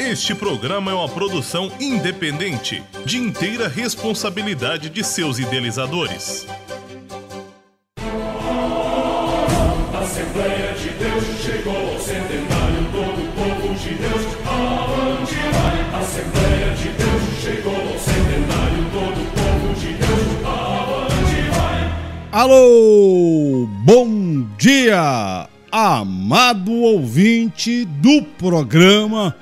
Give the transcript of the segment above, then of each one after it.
Este programa é uma produção independente, de inteira responsabilidade de seus idealizadores. A Assembleia de Deus chegou ao centenário, todo o povo de Deus, aonde vai? A Assembleia de Deus chegou ao centenário, todo o povo de Deus, aonde vai? Alô, bom dia, amado ouvinte do programa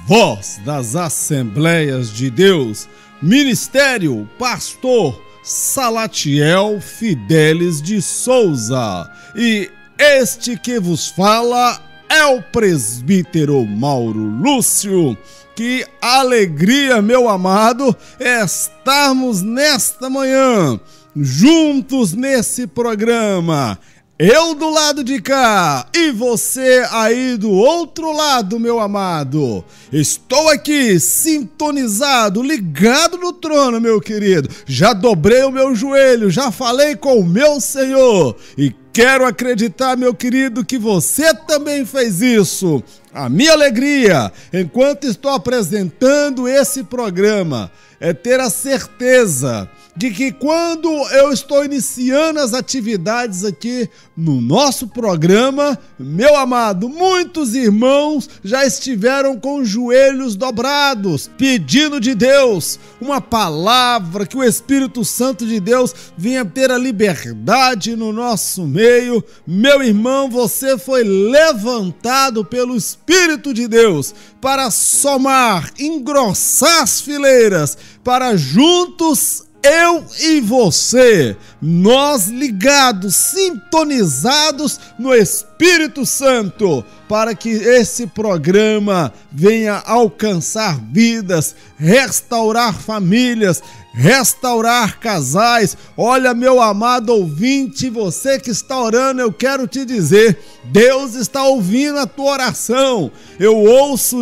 Voz das Assembleias de Deus, Ministério Pastor Salatiel Fidelis de Souza, e este que vos fala é o presbítero Mauro Lúcio. Que alegria, meu amado, estarmos nesta manhã juntos nesse programa. Eu do lado de cá e você aí do outro lado, meu amado. Estou aqui sintonizado, ligado no trono, meu querido. Já dobrei o meu joelho, já falei com o meu Senhor e quero acreditar, meu querido, que você também fez isso. A minha alegria, enquanto estou apresentando esse programa, é ter a certeza de que quando eu estou iniciando as atividades aqui no nosso programa, meu amado, muitos irmãos já estiveram com os joelhos dobrados, pedindo de Deus uma palavra, que o Espírito Santo de Deus venha ter a liberdade no nosso meio. Meu irmão, você foi levantado pelo Espírito de Deus para somar, engrossar as fileiras, para juntos eu e você, nós ligados, sintonizados no Espírito Santo, para que esse programa venha alcançar vidas, restaurar famílias, restaurar casais. Olha, meu amado ouvinte, você que está orando, eu quero te dizer, Deus está ouvindo a tua oração. Eu ouço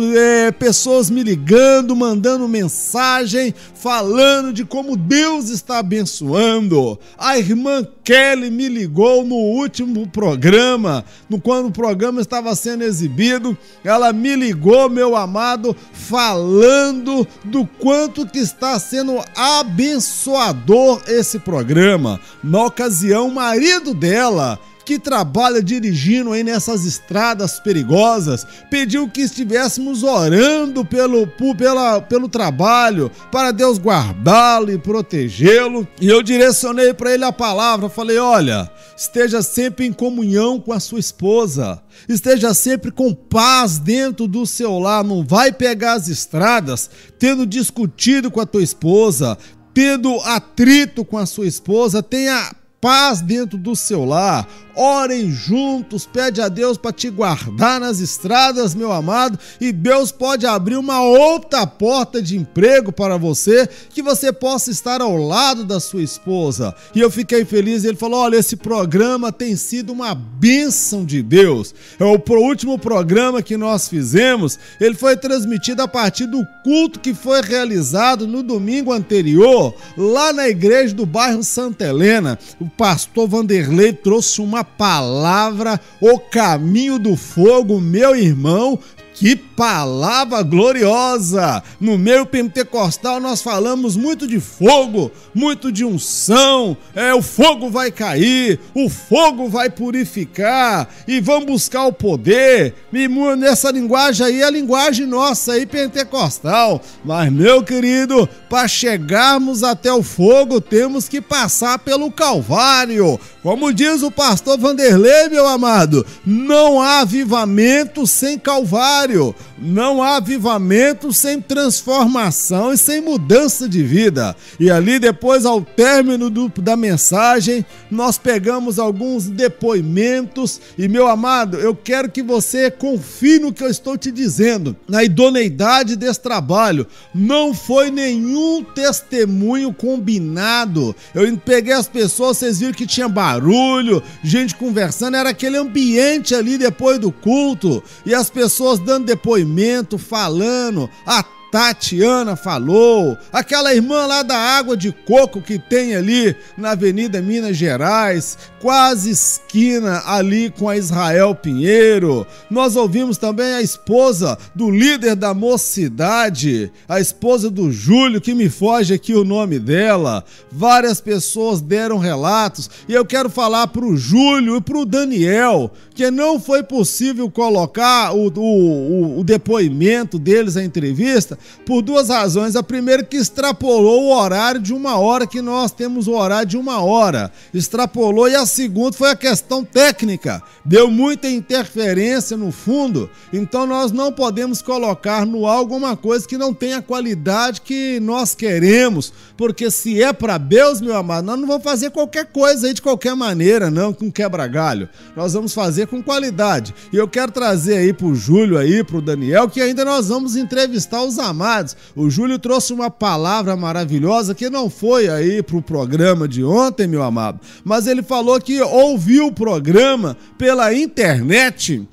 pessoas me ligando, mandando mensagem, falando de como Deus está abençoando. A irmã Kelly me ligou no último programa, quando o programa estava sendo exibido, ela me ligou, meu amado, falando do quanto que está sendo abençoador esse programa. Na ocasião, o marido dela, que trabalha dirigindo aí nessas estradas perigosas, pediu que estivéssemos orando pelo trabalho, para Deus guardá-lo e protegê-lo. E eu direcionei para ele a palavra, falei, olha, esteja sempre em comunhão com a sua esposa, esteja sempre com paz dentro do seu lar, não vai pegar as estradas tendo discutido com a tua esposa, tendo atrito com a sua esposa, tenha paz dentro do seu lar. Orem juntos, pede a Deus para te guardar nas estradas, meu amado, e Deus pode abrir uma outra porta de emprego para você, que você possa estar ao lado da sua esposa. E eu fiquei feliz, ele falou, olha, esse programa tem sido uma bênção de Deus. O último programa que nós fizemos, ele foi transmitido a partir do culto que foi realizado no domingo anterior, lá na igreja do bairro Santa Helena. O pastor Vanderlei trouxe uma palavra, o caminho do fogo, meu irmão. Que palavra gloriosa! No meio pentecostal nós falamos muito de fogo, muito de unção, o fogo vai cair, o fogo vai purificar e vamos buscar o poder. E nessa linguagem aí, a linguagem nossa aí pentecostal. Mas, meu querido, para chegarmos até o fogo temos que passar pelo Calvário. Como diz o pastor Vanderlei, meu amado, não há avivamento sem Calvário. Não há avivamento sem transformação e sem mudança de vida. E ali depois, ao término da mensagem, nós pegamos alguns depoimentos. E, meu amado, eu quero que você confie no que eu estou te dizendo, na idoneidade desse trabalho. Não foi nenhum testemunho combinado. Eu peguei as pessoas, vocês viram que tinha barulho, gente conversando, era aquele ambiente ali depois do culto, e as pessoas dando depoimento, falando, Tatiana falou, aquela irmã lá da água de coco que tem ali na Avenida Minas Gerais, quase esquina ali com a Israel Pinheiro. Nós ouvimos também a esposa do líder da Mocidade, a esposa do Júlio, que me foge aqui o nome dela. Várias pessoas deram relatos e eu quero falar pro Júlio e pro Daniel que não foi possível colocar o depoimento deles, a entrevista, por duas razões. A primeira, que extrapolou o horário de 1 hora, que nós temos o horário de 1 hora. Extrapolou. E a segunda foi a questão técnica. Deu muita interferência no fundo, então nós não podemos colocar no ar alguma coisa que não tenha a qualidade que nós queremos, porque se é para Deus, meu amado, nós não vamos fazer qualquer coisa aí de qualquer maneira, não, com quebra-galho. Nós vamos fazer com qualidade. E eu quero trazer aí pro Júlio aí, pro Daniel, que ainda nós vamos entrevistar os amados. O Júlio trouxe uma palavra maravilhosa que não foi aí pro programa de ontem, meu amado, mas ele falou que ouviu o programa pela internet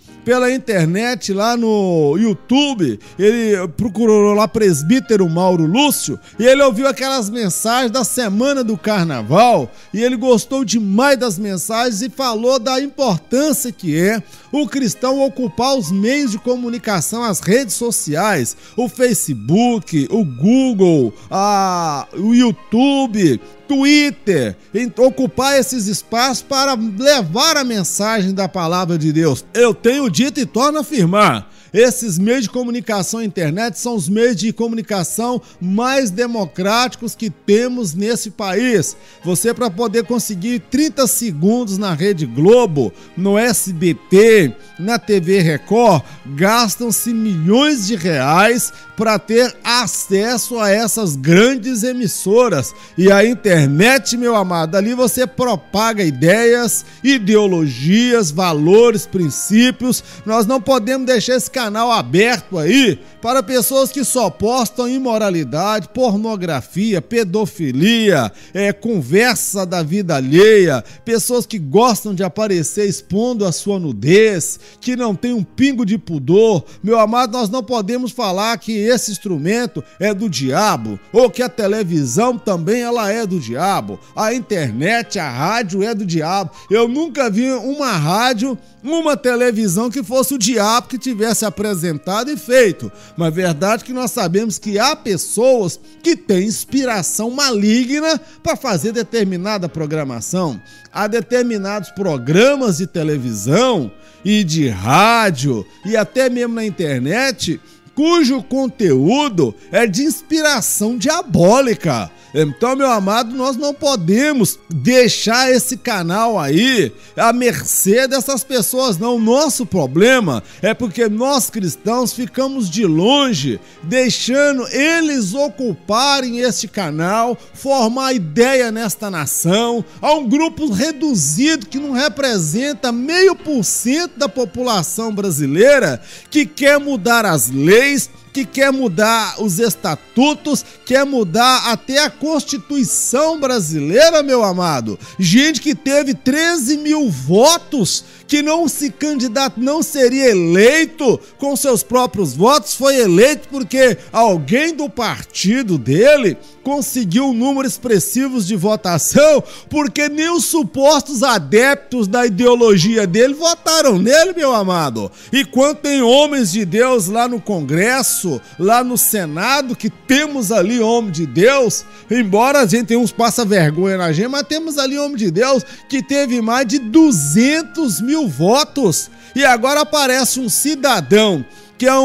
lá no YouTube. Ele procurou lá presbítero Mauro Lúcio e ele ouviu aquelas mensagens da semana do carnaval e ele gostou demais das mensagens e falou da importância que é o cristão ocupar os meios de comunicação, as redes sociais, o Facebook, o Google, o YouTube, Twitter, ocupar esses espaços para levar a mensagem da palavra de Deus. Eu tenho dito e torno a afirmar, esses meios de comunicação, internet, são os meios de comunicação mais democráticos que temos nesse país. Você, para poder conseguir 30 segundos na Rede Globo, no SBT, na TV Record, gastam-se milhões de reais para ter acesso a essas grandes emissoras. E a internet, meu amado, ali você propaga ideias, ideologias, valores, princípios. Nós não podemos deixar esse canal aberto aí para pessoas que só postam imoralidade, pornografia, pedofilia, conversa da vida alheia, pessoas que gostam de aparecer expondo a sua nudez, que não tem um pingo de pudor. Meu amado, nós não podemos falar que esse instrumento é do diabo, ou que a televisão também ela é do diabo, a internet, a rádio é do diabo. Eu nunca vi uma rádio, uma televisão que fosse o diabo que tivesse apresentado e feito. Mas verdade que nós sabemos que há pessoas que têm inspiração maligna para fazer determinada programação. Há determinados programas de televisão e de rádio e até mesmo na internet cujo conteúdo é de inspiração diabólica. Então, meu amado, nós não podemos deixar esse canal aí à mercê dessas pessoas, não. O nosso problema é porque nós cristãos ficamos de longe, deixando eles ocuparem este canal, formar ideia nesta nação. Há um grupo reduzido que não representa 0,5% da população brasileira que quer mudar as leis, que quer mudar os estatutos, quer mudar até a Constituição brasileira, meu amado. Gente que teve 13 mil votos, que não se candidato, não seria eleito com seus próprios votos, foi eleito porque alguém do partido dele conseguiu um número expressivo de votação, porque nem os supostos adeptos da ideologia dele votaram nele, meu amado. E quando tem homens de Deus lá no Congresso, lá no Senado, que temos ali homem de Deus, embora a gente tenha uns passa-vergonha na gente, mas temos ali homem de Deus que teve mais de 200 mil votos, e agora aparece um cidadão que é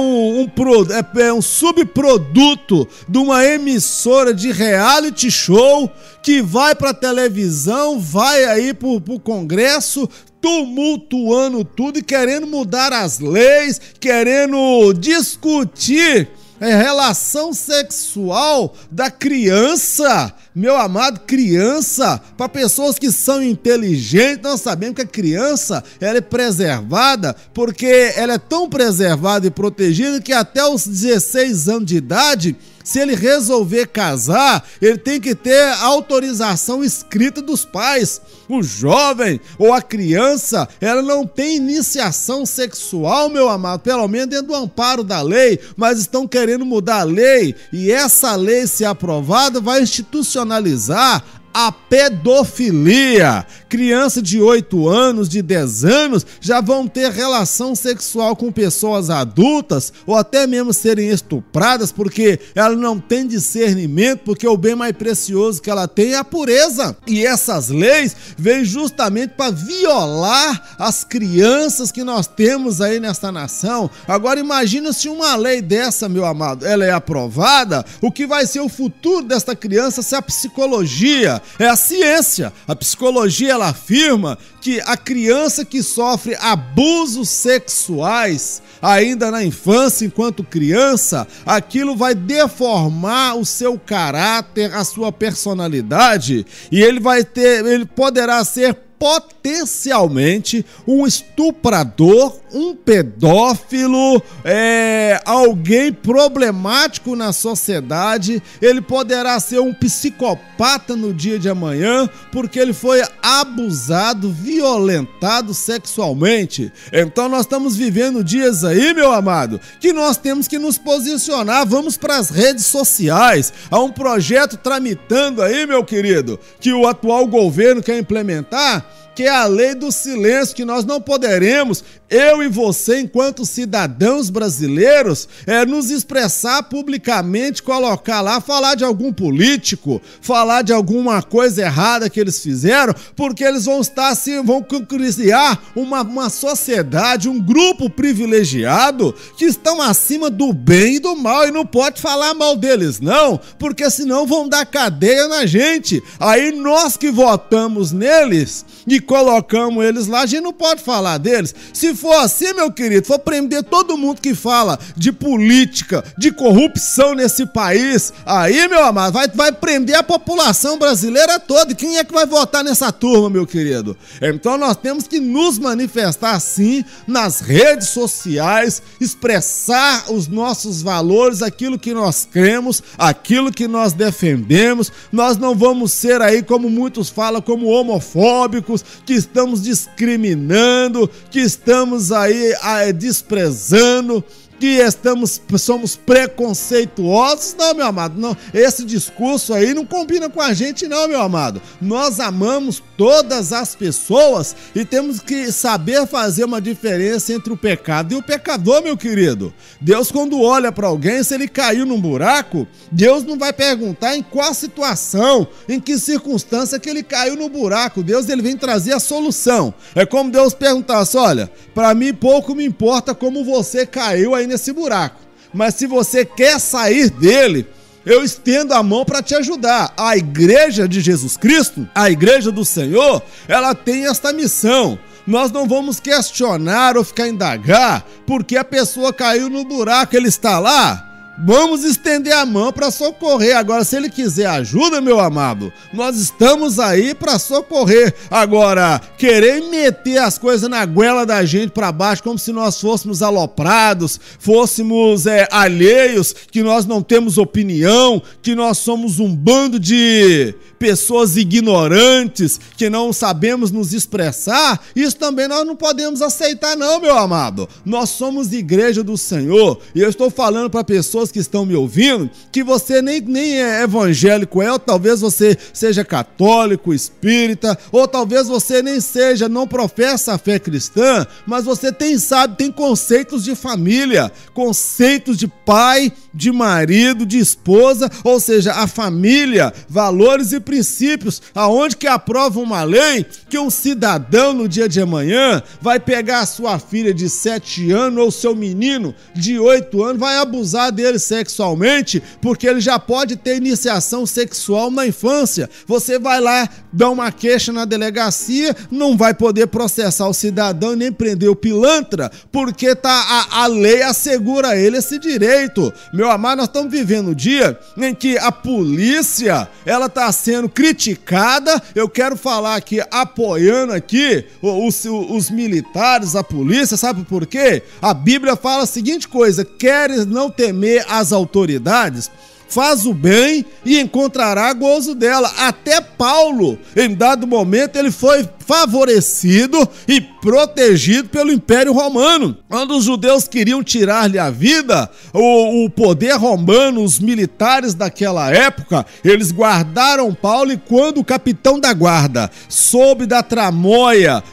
um subproduto de uma emissora de reality show, que vai para televisão, vai aí pro Congresso, tumultuando tudo e querendo mudar as leis, querendo discutir relação sexual da criança. Meu amado, criança, para pessoas que são inteligentes, nós sabemos que a criança, ela é preservada, porque ela é tão preservada e protegida que até os 16 anos de idade, se ele resolver casar, ele tem que ter autorização escrita dos pais. O jovem ou a criança, ela não tem iniciação sexual, meu amado, pelo menos dentro do amparo da lei, mas estão querendo mudar a lei, e essa lei, se aprovada, vai institucionalizar a pedofilia. Crianças de 8 anos, de 10 anos, já vão ter relação sexual com pessoas adultas, ou até mesmo serem estupradas, porque ela não tem discernimento, porque o bem mais precioso que ela tem é a pureza. E essas leis vêm justamente para violar as crianças que nós temos aí nesta nação. Agora imagina se uma lei dessa, meu amado, ela é aprovada, o que vai ser o futuro desta criança se a psicologia, é a ciência. A psicologia, ela afirma que a criança que sofre abusos sexuais ainda na infância, enquanto criança, aquilo vai deformar o seu caráter, a sua personalidade, e ele poderá ser potencialmente um estuprador, um pedófilo, alguém problemático na sociedade. Ele poderá ser um psicopata no dia de amanhã, porque ele foi abusado, violentado sexualmente. Então nós estamos vivendo dias aí, meu amado, que nós temos que nos posicionar. Vamos para as redes sociais. Há um projeto tramitando aí, meu querido, que o atual governo quer implementar, que é a lei do silêncio, que nós não poderemos, eu e você, enquanto cidadãos brasileiros, nos expressar publicamente, colocar lá, falar de algum político, falar de alguma coisa errada que eles fizeram, porque eles vão estar assim, vão criar uma sociedade, um grupo privilegiado, que estão acima do bem e do mal, e não pode falar mal deles não, porque senão vão dar cadeia na gente. Aí nós que votamos neles e colocamos eles lá, a gente não pode falar deles. Se for assim, meu querido, for prender todo mundo que fala de política, de corrupção nesse país, aí, meu amado, vai prender a população brasileira toda. E quem é que vai votar nessa turma, meu querido? Então nós temos que nos manifestar sim nas redes sociais, expressar os nossos valores, aquilo que nós cremos, aquilo que nós defendemos. Nós não vamos ser aí, como muitos falam, como homofóbicos, que estamos discriminando, que estamos aí desprezando, que somos preconceituosos. Não, meu amado, não, esse discurso aí não combina com a gente não, meu amado. Nós amamos todas as pessoas e temos que saber fazer uma diferença entre o pecado e o pecador, meu querido. Deus, quando olha para alguém, se ele caiu num buraco, Deus não vai perguntar em qual situação, em que circunstância que ele caiu no buraco. Deus, ele vem trazer a solução. É como Deus perguntasse: olha, para mim pouco me importa como você caiu aí nesse buraco, mas se você quer sair dele, eu estendo a mão para te ajudar. A igreja de Jesus Cristo, a igreja do Senhor, ela tem esta missão. Nós não vamos questionar ou ficar indagar porque a pessoa caiu no buraco, ele está lá. Vamos estender a mão para socorrer. Agora, se ele quiser ajuda, meu amado, nós estamos aí para socorrer. Agora, querer meter as coisas na goela da gente para baixo, como se nós fôssemos aloprados, fôssemos alheios, que nós não temos opinião, que nós somos um bando de pessoas ignorantes, que não sabemos nos expressar, isso também nós não podemos aceitar não, meu amado. Nós somos igreja do Senhor, e eu estou falando para pessoas que estão me ouvindo, que você nem é evangélico, ou talvez você seja católico, espírita, ou talvez você nem seja, não professa a fé cristã, mas você tem conceitos de família, conceitos de pai, de marido, de esposa, ou seja, a família, valores e princípios, aonde que aprova uma lei que um cidadão no dia de amanhã vai pegar a sua filha de 7 anos ou seu menino de 8 anos, vai abusar dele dele sexualmente, porque ele já pode ter iniciação sexual na infância. Você vai lá, dá uma queixa na delegacia, não vai poder processar o cidadão e nem prender o pilantra, porque a lei assegura a ele esse direito. Meu amado, nós estamos vivendo um dia em que a polícia, ela está sendo criticada. Eu quero falar aqui, apoiando aqui os militares, a polícia, sabe por quê? A Bíblia fala a seguinte coisa: queres não temer as autoridades? Faz o bem e encontrará gozo dela. Até Paulo, em dado momento, ele foi favorecido e protegido pelo Império Romano. Quando os judeus queriam tirar-lhe a vida, o poder romano, os militares daquela época, eles guardaram Paulo, e quando o capitão da guarda soube da tramóia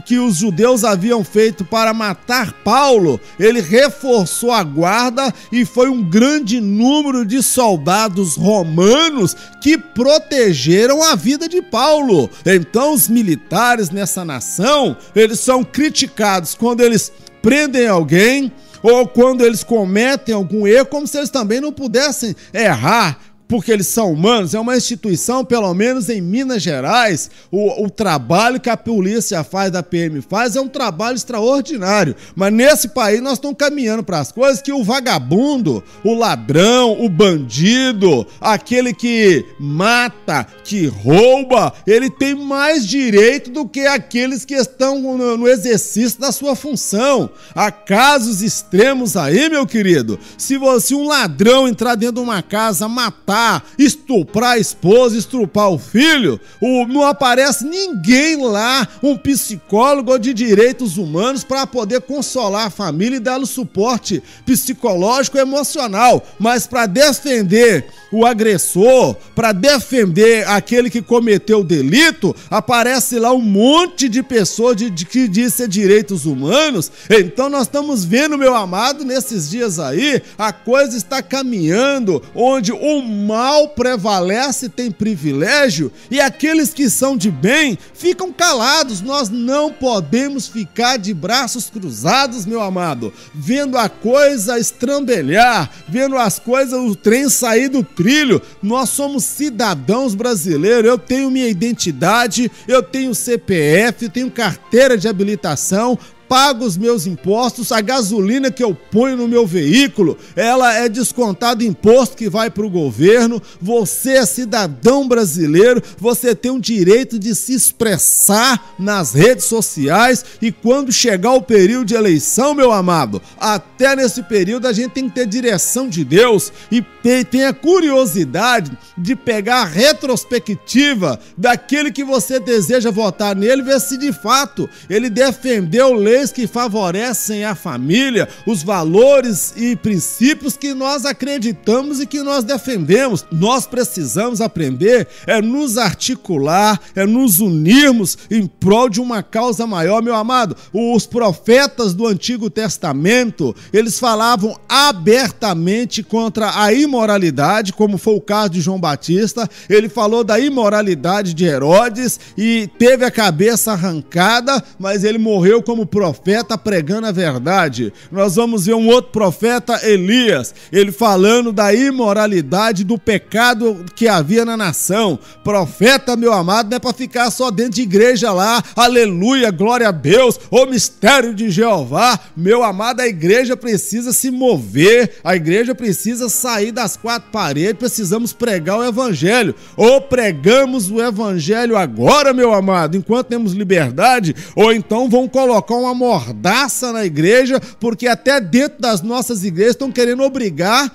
que os judeus haviam feito para matar Paulo, ele reforçou a guarda e foi um grande número de soldados romanos que protegeram a vida de Paulo. Então os militares nessa nação, eles são criticados quando eles prendem alguém ou quando eles cometem algum erro, como se eles também não pudessem errar, porque eles são humanos. É uma instituição, pelo menos em Minas Gerais, o trabalho que a polícia faz, da PM faz, é um trabalho extraordinário. Mas nesse país nós estamos caminhando para as coisas que o vagabundo, o ladrão, o bandido, aquele que mata, que rouba, ele tem mais direito do que aqueles que estão no exercício da sua função. Há casos extremos aí, meu querido. Se um ladrão entrar dentro de uma casa, matar, estuprar a esposa, estuprar o filho, não aparece ninguém lá, um psicólogo de direitos humanos, para poder consolar a família e dar o suporte psicológico e emocional. Mas para defender o agressor, para defender aquele que cometeu o delito, aparece lá um monte de pessoas que diz ser direitos humanos. Então nós estamos vendo, meu amado, nesses dias aí, a coisa está caminhando onde o mal prevalece, tem privilégio, e aqueles que são de bem ficam calados. Nós não podemos ficar de braços cruzados, meu amado, vendo a coisa estrambelhar, vendo as coisas, o trem sair do trilho. Nós somos cidadãos brasileiros. Eu tenho minha identidade, eu tenho CPF, tenho carteira de habilitação, pago os meus impostos, a gasolina que eu ponho no meu veículo, ela é descontada imposto que vai para o governo. Você é cidadão brasileiro, você tem o direito de se expressar nas redes sociais, e quando chegar o período de eleição, meu amado, até nesse período a gente tem que ter direção de Deus e tem a curiosidade de pegar a retrospectiva daquele que você deseja votar nele, ver se de fato ele defendeu leis que favorecem a família, os valores e princípios que nós acreditamos e que nós defendemos. Nós precisamos aprender nos articular, nos unirmos em prol de uma causa maior, meu amado. Os profetas do Antigo Testamento, eles falavam abertamente contra a imoralidade, como foi o caso de João Batista. Ele falou da imoralidade de Herodes e teve a cabeça arrancada, mas ele morreu como profeta pregando a verdade. Nós vamos ver um outro profeta, Elias, ele falando da imoralidade, do pecado que havia na nação. Profeta, meu amado, não é para ficar só dentro de igreja lá, aleluia, glória a Deus, o mistério de Jeová. Meu amado, a igreja precisa se mover, a igreja precisa sair das quatro paredes, precisamos pregar o evangelho. Ou pregamos o evangelho agora, meu amado, enquanto temos liberdade, ou então vão colocar uma mordaça na igreja, porque até dentro das nossas igrejas estão querendo obrigar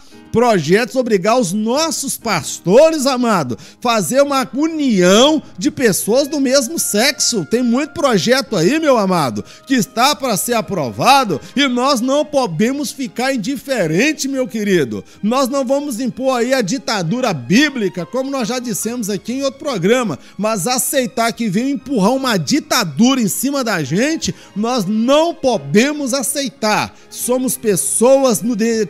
os nossos pastores, amado, fazer uma união de pessoas do mesmo sexo. Tem muito projeto aí, meu amado, que está para ser aprovado, e nós não podemos ficar indiferente, meu querido. Nós não vamos impor aí a ditadura bíblica, como nós já dissemos aqui em outro programa, mas aceitar que vem empurrar uma ditadura em cima da gente, nós não podemos aceitar. Somos pessoas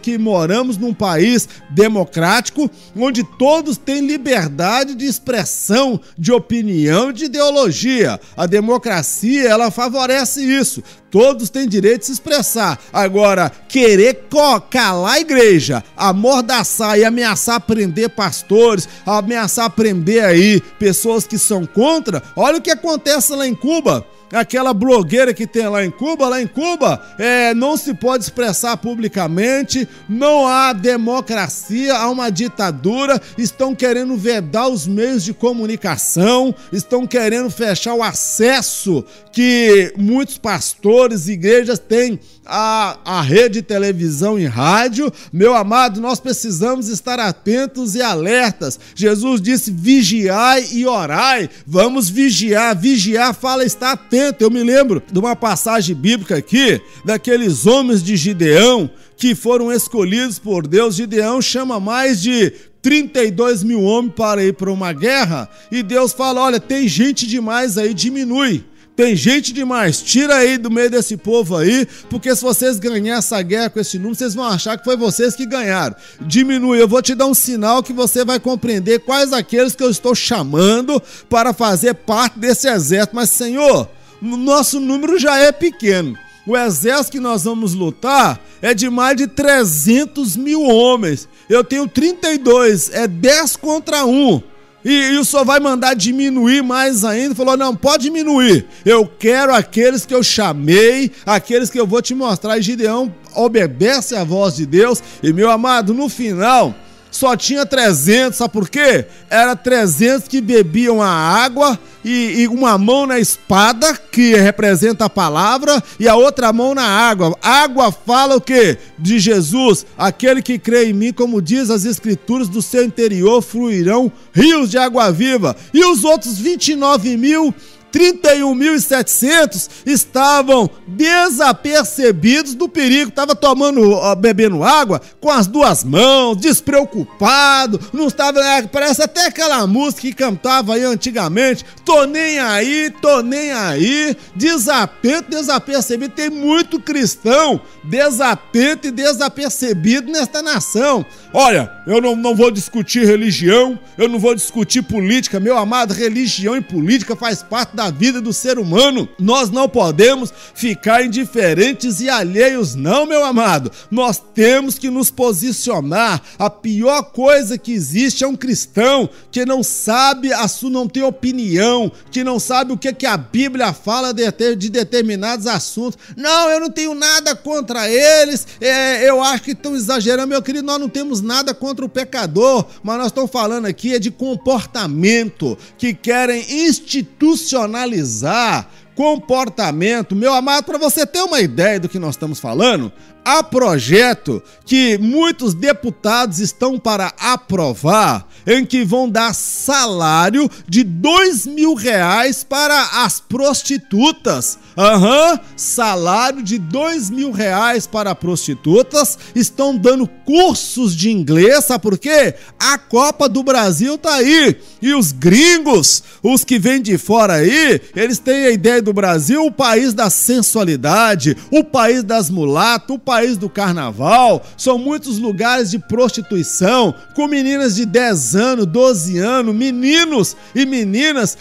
que moramos num país país democrático, onde todos têm liberdade de expressão, de opinião e de ideologia. A democracia, ela favorece isso. Todos têm direito de se expressar. Agora, querer calar a igreja, amordaçar e ameaçar prender pastores, ameaçar prender aí pessoas que são contra, olha o que acontece lá em Cuba. Aquela blogueira que tem lá em Cuba não se pode expressar publicamente, não há democracia, há uma ditadura, estão querendo vedar os meios de comunicação, estão querendo fechar o acesso que muitos pastores e igrejas têm à rede de televisão e rádio. Meu amado, nós precisamos estar atentos e alertas. Jesus disse: vigiai e orai. Vamos vigiar. Vigiar fala estar atento. Eu me lembro de uma passagem bíblica aqui, daqueles homens de Gideão que foram escolhidos por Deus. Gideão chama mais de 32 mil homens para ir para uma guerra, e Deus fala: olha, tem gente demais aí, diminui. Tem gente demais, tira aí do meio desse povo aí, porque se vocês ganharem essa guerra com esse número, vocês vão achar que foi vocês que ganharam. Diminui, eu vou te dar um sinal que você vai compreender quais aqueles que eu estou chamando para fazer parte desse exército. Mas, Senhor, nosso número já é pequeno. O exército que nós vamos lutar é de mais de 300 mil homens. Eu tenho 32, é 10 contra 1. E o senhor vai mandar diminuir mais ainda? Falou: não, pode diminuir. Eu quero aqueles que eu chamei, aqueles que eu vou te mostrar. E Gideão obedece à voz de Deus. E, meu amado, no final só tinha 300, sabe por quê? Era 300 que bebiam a água e uma mão na espada, que representa a palavra, e a outra mão na água. Água fala o quê? De Jesus. Aquele que crê em mim, como diz as escrituras, do seu interior fluirão rios de água viva. E os outros 31.700 estavam desapercebidos do perigo, estavam bebendo água com as duas mãos, despreocupado, não estava, parece até aquela música que cantava aí antigamente: tô nem aí, desatento, desapercebido. Tem muito cristão desatento e desapercebido nesta nação. Olha, eu não vou discutir religião, eu não vou discutir política, meu amado. Religião e política faz parte da vida do ser humano. Nós não podemos ficar indiferentes e alheios, não, meu amado. Nós temos que nos posicionar. A pior coisa que existe é um cristão que não sabe, não tem opinião, que não sabe o que a Bíblia fala de determinados assuntos. Não, eu não tenho nada contra eles, eu acho que estão exagerando. Meu querido, nós não temos nada contra o pecador, mas nós estamos falando aqui de comportamento, que querem institucionalizar comportamento. Meu amado, para você ter uma ideia do que nós estamos falando, há projeto que muitos deputados estão para aprovar, em que vão dar salário de R$2.000 para as prostitutas. Salário de R$2.000 para prostitutas. Estão dando cursos de inglês, sabe por quê? A Copa do Brasil tá aí, e os gringos, os que vêm de fora aí, eles têm a ideia do Brasil, o país da sensualidade, o país das mulatas, o país do carnaval. São muitos lugares de prostituição, com meninas de 10 anos, 12 anos, meninos e meninas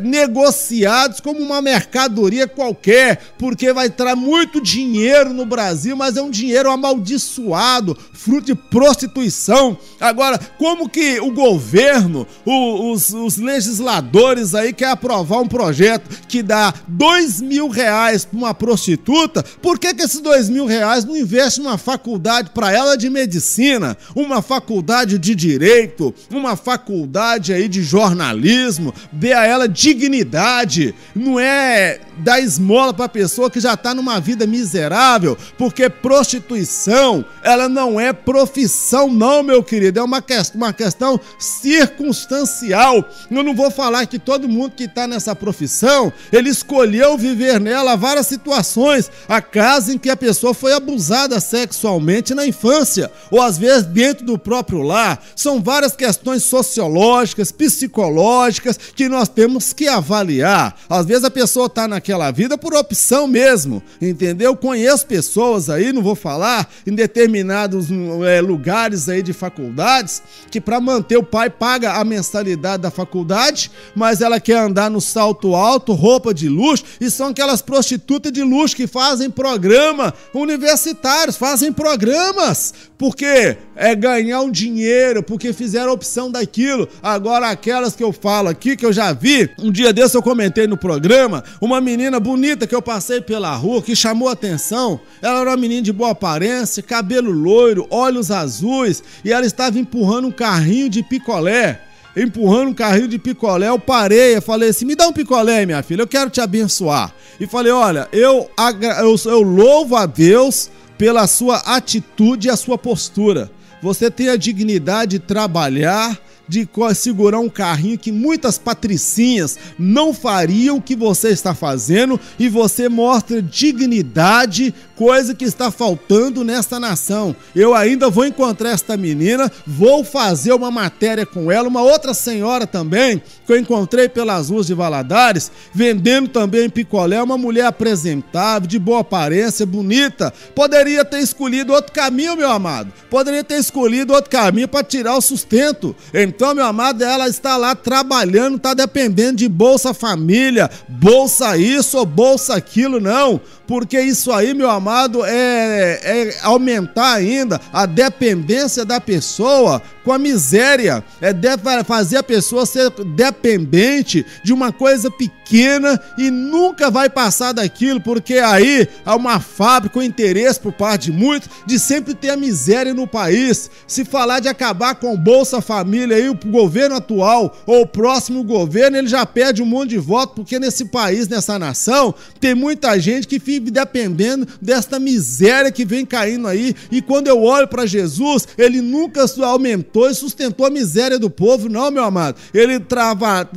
negociados como uma mercadoria qualquer, porque vai entrar muito dinheiro no Brasil, mas é um dinheiro amaldiçoado, fruto de prostituição. Agora, como que o governo, os legisladores aí querem aprovar um projeto que dá R$2.000 para uma prostituta? Por que esses R$2.000 não investem numa faculdade para ela de medicina, uma faculdade de direito, uma faculdade aí de jornalismo, dê a ela dignidade? Não é dar esmola para pessoa que já está numa vida miserável, porque prostituição, ela não é profissão não, meu querido, é uma questão circunstancial. Eu não vou falar que todo mundo que está nessa profissão, ele escolheu viver nela várias situações. A casa em que a pessoa pessoa foi abusada sexualmente na infância, ou às vezes dentro do próprio lar. São várias questões sociológicas, psicológicas, que nós temos que avaliar. Às vezes a pessoa está naquela vida por opção mesmo, entendeu? Conheço pessoas aí, não vou falar, em determinados lugares aí de faculdades, que para manter o pai paga a mensalidade da faculdade, mas ela quer andar no salto alto, roupa de luxo, e são aquelas prostitutas de luxo que fazem programa universitários, fazem programas, porque é ganhar um dinheiro, porque fizeram a opção daquilo. Agora aquelas que eu falo aqui, que eu já vi, um dia desse eu comentei no programa, uma menina bonita que eu passei pela rua, que chamou a atenção, ela era uma menina de boa aparência, cabelo loiro, olhos azuis, e ela estava empurrando um carrinho de picolé. Eu parei, eu falei assim, me dá um picolé, minha filha, eu quero te abençoar. E falei, olha, eu louvo a Deus pela sua atitude e a sua postura. Você tem a dignidade de trabalhar, de segurar um carrinho que muitas patricinhas não fariam o que você está fazendo, e você mostra dignidade, coisa que está faltando nesta nação. Eu ainda vou encontrar esta menina, vou fazer uma matéria com ela, uma outra senhora também, que eu encontrei pelas ruas de Valadares, vendendo também picolé, uma mulher apresentável, de boa aparência, bonita. Poderia ter escolhido outro caminho, meu amado, para tirar o sustento. Então, meu amado, ela está lá trabalhando, está dependendo de Bolsa Família, bolsa isso ou bolsa aquilo, não. Porque isso aí, meu amado, é aumentar ainda a dependência da pessoa com a miséria. Fazer a pessoa ser dependente de uma coisa pequena e nunca vai passar daquilo, porque aí há uma fábrica, um interesse por parte de muitos, de sempre ter a miséria no país. Se falar de acabar com o Bolsa Família aí, o governo atual ou o próximo governo, ele já perde um monte de voto, porque nesse país, nessa nação, tem muita gente que fica dependendo desta miséria que vem caindo aí. E quando eu olho para Jesus, ele nunca aumentou e sustentou a miséria do povo, não, meu amado. Ele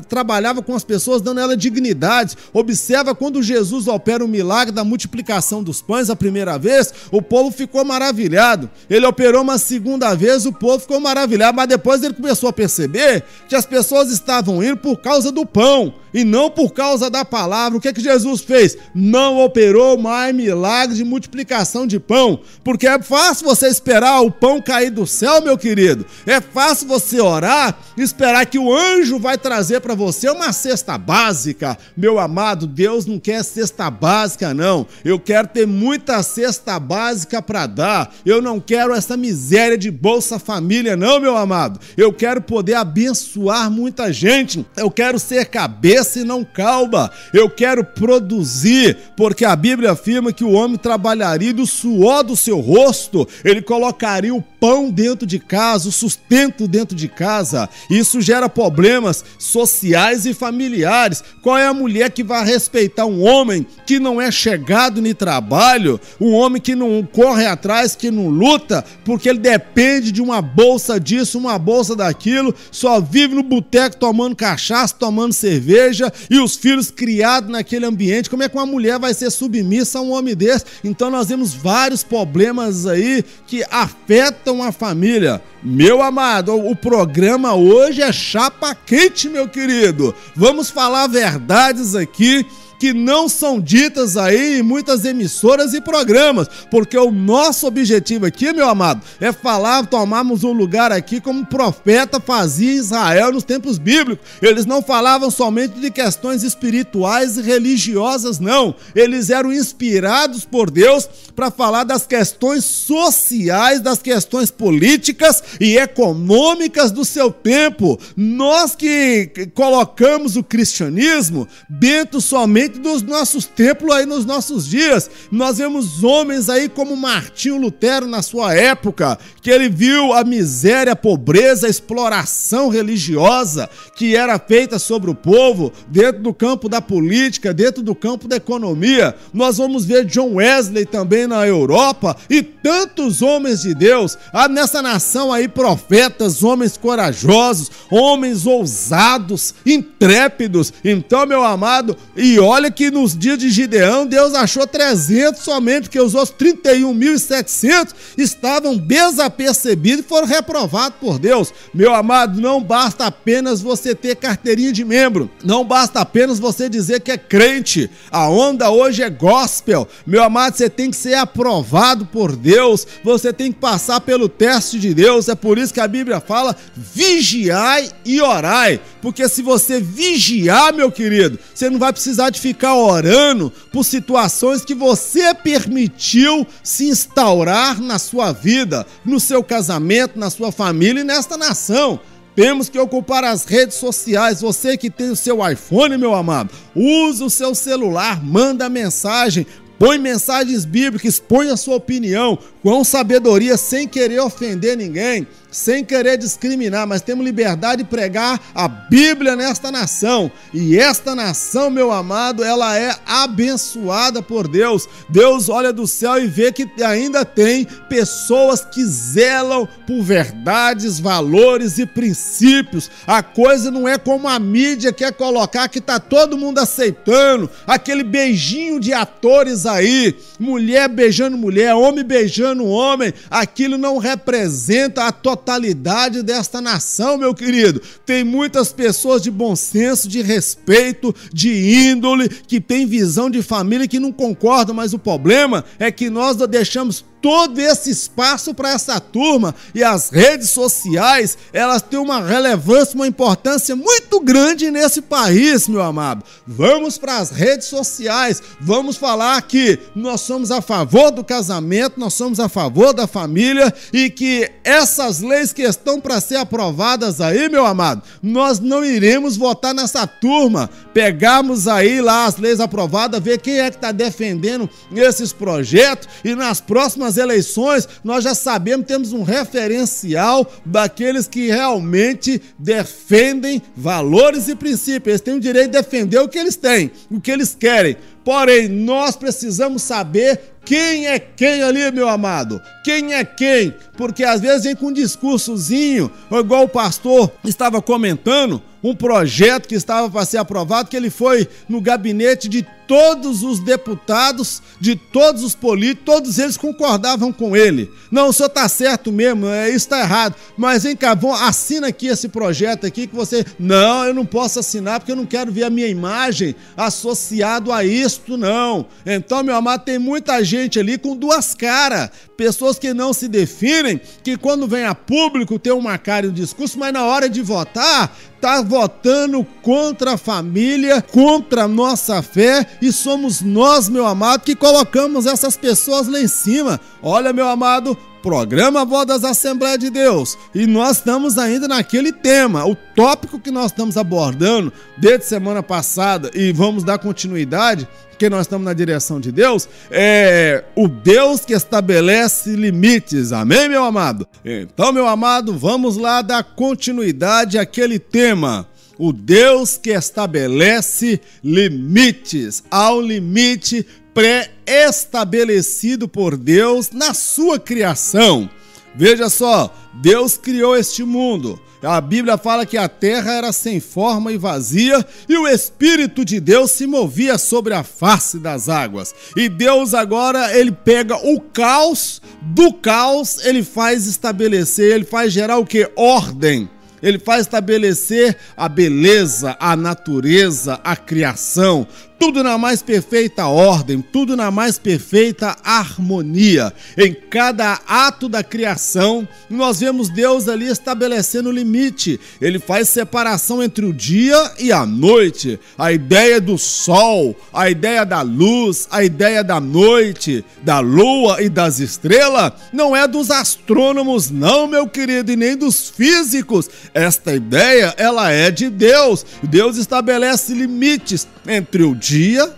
trabalhava com as pessoas, dando ela dignidade. Observa, quando Jesus opera o milagre da multiplicação dos pães a primeira vez, o povo ficou maravilhado. Ele operou uma segunda vez, o povo ficou maravilhado, mas depois ele começou a perceber que as pessoas estavam indo por causa do pão e não por causa da palavra. O que Jesus fez? Não operou mais milagre de multiplicação de pão, porque é fácil você esperar o pão cair do céu, meu querido. É fácil você orar e esperar que o anjo vai trazer para você uma cesta básica. Meu amado, Deus não quer cesta básica, não. Eu quero ter muita cesta básica para dar. Eu não quero essa miséria de Bolsa Família, não, meu amado. Eu quero poder abençoar muita gente. Eu quero ser cabeça e não cauda. Eu quero produzir, porque a Bíblia afirma que o homem trabalharia do suor do seu rosto, ele colocaria o pão dentro de casa, o sustento dentro de casa. Isso gera problemas sociais e familiares. Qual é a mulher que vai respeitar um homem que não é chegado no trabalho, um homem que não corre atrás, que não luta, porque ele depende de uma bolsa disso, uma bolsa daquilo, só vive no boteco tomando cachaça, tomando cerveja, e os filhos criados naquele ambiente? Como é que uma mulher vai ser submissa a um homem desse? Então nós temos vários problemas aí que afetam a família. Meu amado, o programa hoje é chapa quente, meu querido. Vamos falar verdades aqui que não são ditas aí em muitas emissoras e programas, porque o nosso objetivo aqui, meu amado, é falar, tomarmos um lugar aqui como o profeta fazia em Israel nos tempos bíblicos. Eles não falavam somente de questões espirituais e religiosas, não. Eles eram inspirados por Deus para falar das questões sociais, das questões políticas e econômicas do seu tempo. Nós que colocamos o cristianismo dentro somente dos nossos templos aí nos nossos dias, nós vemos homens aí como Martinho Lutero na sua época, que ele viu a miséria, a pobreza, a exploração religiosa que era feita sobre o povo dentro do campo da política, dentro do campo da economia. Nós vamos ver John Wesley também na Europa e tantos homens de Deus. Há nessa nação aí profetas, homens corajosos, homens ousados, intrépidos. Então, meu amado, e olha Olha que nos dias de Gideão, Deus achou 300 somente, porque os outros 31.700 estavam desapercebidos e foram reprovados por Deus. Meu amado, não basta apenas você ter carteirinha de membro, não basta apenas você dizer que é crente. A onda hoje é gospel. Meu amado, você tem que ser aprovado por Deus, você tem que passar pelo teste de Deus. É por isso que a Bíblia fala: vigiai e orai, porque se você vigiar, meu querido, você não vai precisar de ficar orando por situações que você permitiu se instaurar na sua vida, no seu casamento, na sua família e nesta nação. Temos que ocupar as redes sociais. Você que tem o seu iPhone, meu amado, usa o seu celular, manda mensagem, põe mensagens bíblicas, põe a sua opinião com sabedoria, sem querer ofender ninguém, sem querer discriminar, mas temos liberdade de pregar a Bíblia nesta nação. E esta nação, meu amado, ela é abençoada por Deus. Deus olha do céu e vê que ainda tem pessoas que zelam por verdades, valores e princípios. A coisa não é como a mídia quer colocar, que tá todo mundo aceitando, aquele beijinho de atores aí, mulher beijando mulher, homem beijando homem. Aquilo não representa a totalidade desta nação, meu querido. Tem muitas pessoas de bom senso, de respeito, de índole, que tem visão de família, que não concordam, mas o problema é que nós deixamos todo esse espaço para essa turma, e as redes sociais, elas têm uma relevância, uma importância muito grande nesse país, meu amado. Vamos para as redes sociais, vamos falar que nós somos a favor do casamento, nós somos a favor da família, e que essas leis que estão para ser aprovadas aí, meu amado, nós não iremos votar nessa turma. Pegamos aí lá as leis aprovadas, ver quem é que está defendendo esses projetos, e nas próximas eleições nós já sabemos, temos um referencial daqueles que realmente defendem valores e princípios. Eles têm o direito de defender o que eles têm, o que eles querem. Porém, nós precisamos saber quem é quem ali, meu amado. Quem é quem? Porque às vezes vem com um discursozinho, igual o pastor estava comentando, um projeto que estava para ser aprovado, que ele foi no gabinete de todos os deputados, de todos os políticos, todos eles concordavam com ele. Não, o senhor está certo mesmo, isso está errado, mas vem cá, assina aqui esse projeto aqui que você... Não, eu não posso assinar porque eu não quero ver a minha imagem associado a isto, não. Então, meu amado, tem muita gente ali com duas caras, pessoas que não se definem, que quando vem a público tem uma cara e um discurso, mas na hora de votar, tá votando contra a família, contra a nossa fé, e somos nós, meu amado, que colocamos essas pessoas lá em cima. Olha, meu amado, programa Voz das Assembleias de Deus, e nós estamos ainda naquele tema, o tópico que nós estamos abordando desde semana passada, e vamos dar continuidade, porque nós estamos na direção de Deus, é o Deus que estabelece limites. Amém, meu amado? Então, meu amado, vamos lá dar continuidade àquele tema. O Deus que estabelece limites. Há um limite pré-estabelecido por Deus na sua criação. Veja só, Deus criou este mundo. A Bíblia fala que a terra era sem forma e vazia, e o Espírito de Deus se movia sobre a face das águas. E Deus agora, ele pega o caos, do caos ele faz estabelecer, ele faz gerar o quê? Ordem. Ele faz estabelecer a beleza, a natureza, a criação, tudo na mais perfeita ordem, tudo na mais perfeita harmonia. Em cada ato da criação, nós vemos Deus ali estabelecendo o limite. Ele faz separação entre o dia e a noite. A ideia do sol, a ideia da luz, a ideia da noite, da lua e das estrelas, não é dos astrônomos não, meu querido, e nem dos físicos. Esta ideia, ela é de Deus. Deus estabelece limites entre o dia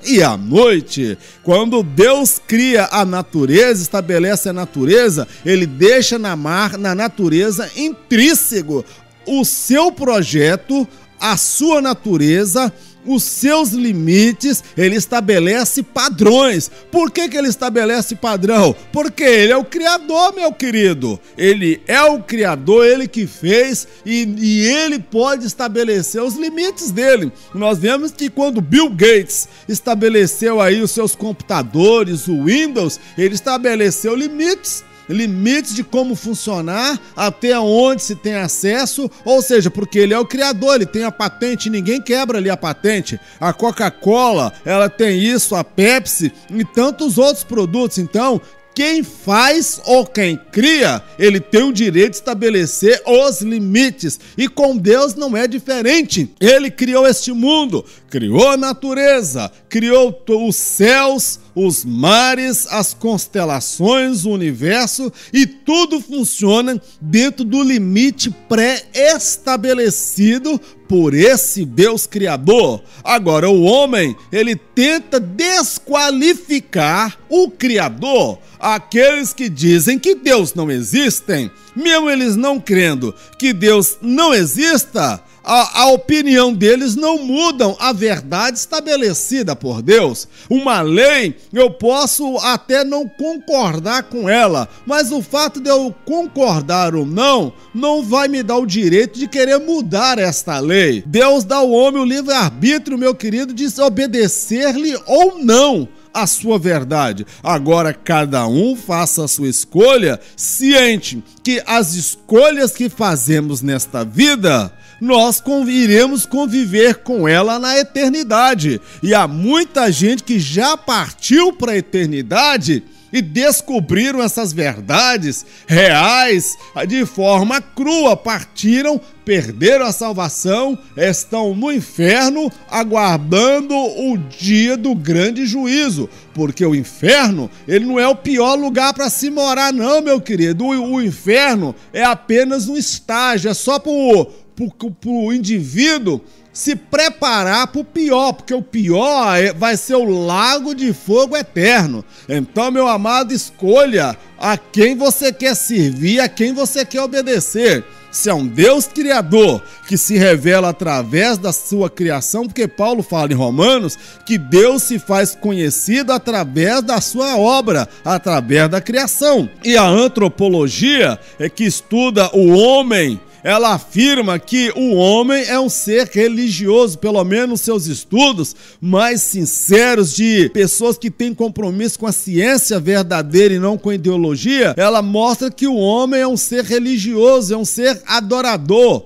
e a noite. Quando Deus cria a natureza, estabelece a natureza, ele deixa na natureza intrínseco o seu projeto, a sua natureza, os seus limites, ele estabelece padrões. Por que ele estabelece padrão? Porque ele é o Criador, meu querido. Ele é o Criador, ele que fez, e ele pode estabelecer os limites dele. Nós vemos que quando Bill Gates estabeleceu aí os seus computadores, o Windows, ele estabeleceu limites de como funcionar, até onde se tem acesso, ou seja, porque ele é o criador, ele tem a patente, ninguém quebra ali a patente. A Coca-Cola, ela tem isso, a Pepsi e tantos outros produtos. Então, quem faz ou quem cria, ele tem o direito de estabelecer os limites. E com Deus não é diferente. Ele criou este mundo, criou a natureza, criou os céus, os mares, as constelações, o universo, e tudo funciona dentro do limite pré-estabelecido por esse Deus Criador. Agora, o homem, ele tenta desqualificar o Criador. Aqueles que dizem que Deus não existe, mesmo eles não crendo que Deus não exista, a opinião deles não mudam a verdade estabelecida por Deus. Uma lei, eu posso até não concordar com ela, mas o fato de eu concordar ou não vai me dar o direito de querer mudar esta lei. Deus dá ao homem o livre-arbítrio, meu querido, de obedecer-lhe ou não a sua verdade. Agora, cada um faça a sua escolha, ciente que as escolhas que fazemos nesta vida, nós iremos conviver com ela na eternidade. E há muita gente que já partiu para a eternidade e descobriram essas verdades reais de forma crua, partiram, perderam a salvação, estão no inferno aguardando o dia do grande juízo, porque o inferno, ele não é o pior lugar para se morar não, meu querido. O inferno é apenas um estágio, é só para o indivíduo se preparar para o pior, porque o pior vai ser o lago de fogo eterno. Então, meu amado, escolha a quem você quer servir, a quem você quer obedecer. Se é um Deus criador que se revela através da sua criação, porque Paulo fala em Romanos que Deus se faz conhecido através da sua obra, através da criação. E a antropologia é que estuda o homem. Ela afirma que o homem é um ser religioso, pelo menos seus estudos mais sinceros de pessoas que têm compromisso com a ciência verdadeira e não com a ideologia, ela mostra que o homem é um ser religioso, é um ser adorador.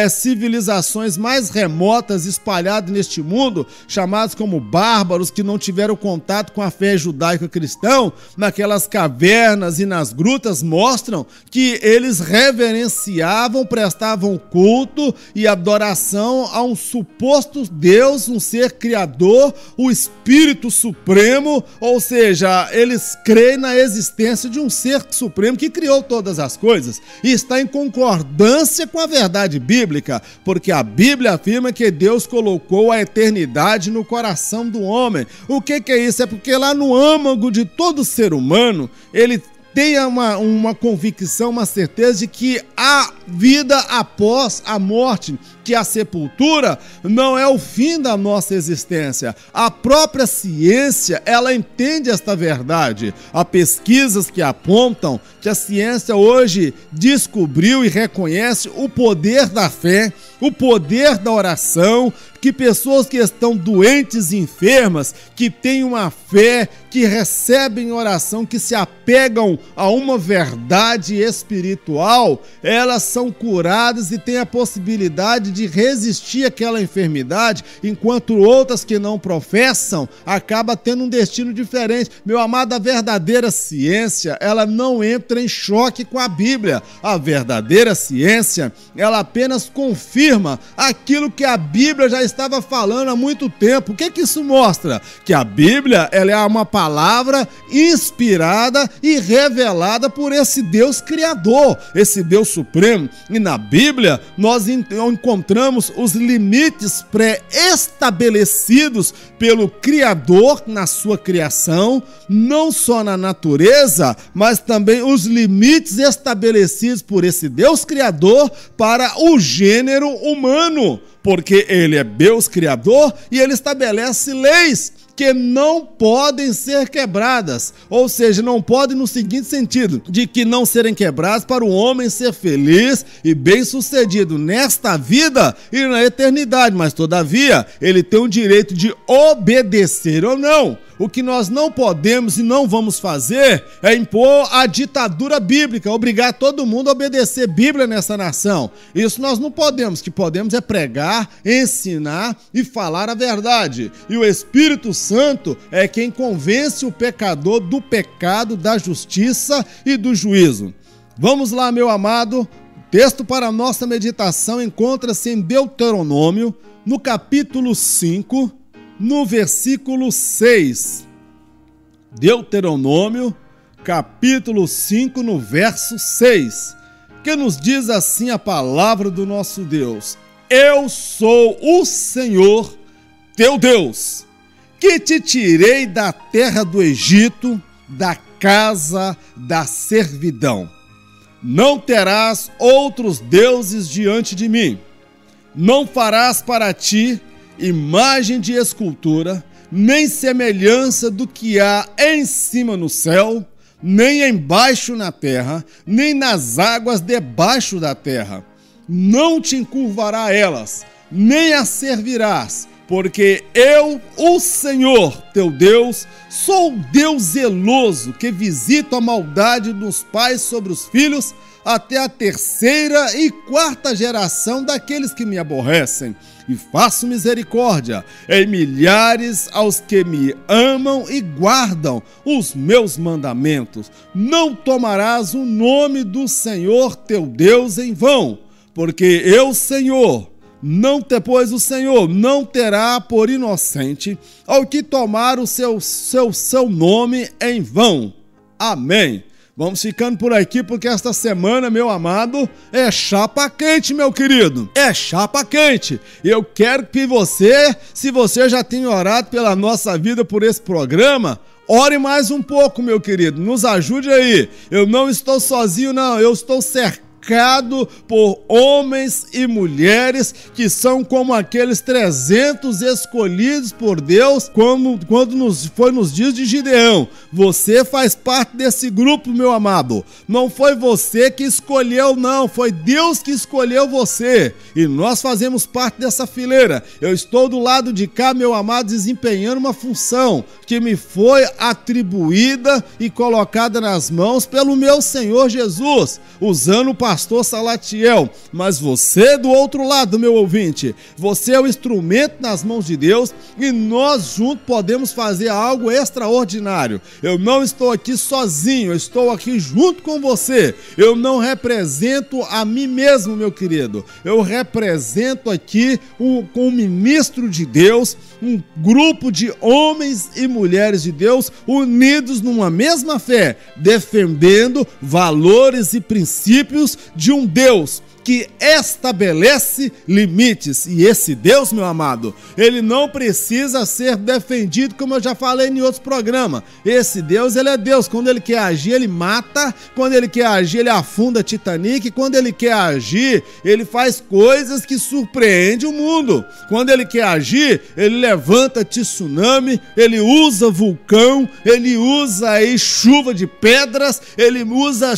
Civilizações mais remotas espalhadas neste mundo, chamados como bárbaros, que não tiveram contato com a fé judaico-cristã, naquelas cavernas e nas grutas, mostram que eles reverenciavam, prestavam culto e adoração a um suposto Deus, um ser criador, o Espírito Supremo, ou seja, eles creem na existência de um ser supremo que criou todas as coisas e está em concordância com a verdade bíblica, porque a Bíblia afirma que Deus colocou a eternidade no coração do homem. O que é isso? É porque lá no âmago de todo ser humano, ele tenha uma convicção, uma certeza de que há vida após a morte, que a sepultura não é o fim da nossa existência. A própria ciência, ela entende esta verdade. Há pesquisas que apontam que a ciência hoje descobriu e reconhece o poder da fé, o poder da oração, que pessoas que estão doentes e enfermas, que têm uma fé, que recebem oração, que se apegam a uma verdade espiritual, elas são curadas e têm a possibilidade de resistir àquela enfermidade, enquanto outras que não professam acabam tendo um destino diferente. Meu amado, a verdadeira ciência, ela não entra em choque com a Bíblia. A verdadeira ciência, ela apenas confirma aquilo que a Bíblia já estava falando há muito tempo. O que isso mostra? Que a Bíblia, ela é uma palavra inspirada e revelada por esse Deus criador, esse Deus supremo. E na Bíblia nós encontramos os limites pré-estabelecidos pelo Criador na sua criação, não só na natureza, mas também os limites estabelecidos por esse Deus criador para o gênero humano. porque ele é Deus criador e ele estabelece leis que não podem ser quebradas, ou seja, não podem no seguinte sentido, de que não serem quebradas para o homem ser feliz e bem-sucedido nesta vida e na eternidade, mas todavia ele tem o direito de obedecer ou não. O que nós não podemos e não vamos fazer é impor a ditadura bíblica, obrigar todo mundo a obedecer Bíblia nessa nação. Isso nós não podemos. O que podemos é pregar, ensinar e falar a verdade. E o Espírito Santo é quem convence o pecador do pecado, da justiça e do juízo. Vamos lá, meu amado. O texto para a nossa meditação encontra-se em Deuteronômio, no capítulo 5, no versículo 6. Deuteronômio, capítulo 5, no verso 6, que nos diz assim a palavra do nosso Deus: Eu sou o Senhor, teu Deus, que te tirei da terra do Egito, da casa da servidão. Não terás outros deuses diante de mim. Não farás para ti imagem de escultura, nem semelhança do que há em cima no céu, nem embaixo na terra, nem nas águas debaixo da terra. Não te encurvará a elas, nem as servirás, porque eu, o Senhor, teu Deus, sou Deus zeloso, que visito a maldade dos pais sobre os filhos, até a 3ª e 4ª geração daqueles que me aborrecem, e faço misericórdia em milhares aos que me amam e guardam os meus mandamentos. Não tomarás o nome do Senhor teu Deus em vão, porque eu, Senhor, pois o Senhor não terá por inocente ao que tomar o seu nome em vão. Amém. Vamos ficando por aqui, porque esta semana, meu amado, é chapa quente, meu querido. É chapa quente. Eu quero que você, se você já tem orado pela nossa vida por esse programa, ore mais um pouco, meu querido. Nos ajude aí. Eu não estou sozinho, não. Eu estou cercado por homens e mulheres que são como aqueles 300 escolhidos por Deus quando foi nos dias de Gideão. Você faz parte desse grupo, meu amado. Não foi você que escolheu, não. Foi Deus que escolheu você. E nós fazemos parte dessa fileira. Eu estou do lado de cá, meu amado, desempenhando uma função que me foi atribuída e colocada nas mãos pelo meu Senhor Jesus, usando o pastor Salatiel. Mas você do outro lado, meu ouvinte, você é o instrumento nas mãos de Deus e nós juntos podemos fazer algo extraordinário. Eu não estou aqui sozinho, eu estou aqui junto com você. Eu não represento a mim mesmo, meu querido. Eu represento aqui um ministro de Deus, um grupo de homens e mulheres de Deus unidos numa mesma fé, defendendo valores e princípios de um Deus que estabelece limites. E esse Deus, meu amado, ele não precisa ser defendido, como eu já falei em outros programas. Esse Deus, ele é Deus. Quando ele quer agir, ele mata. Quando ele quer agir, ele afunda Titanic. Quando ele quer agir, ele faz coisas que surpreendem o mundo. Quando ele quer agir, ele levanta tsunami, ele usa vulcão, ele usa aí chuva de pedras, ele usa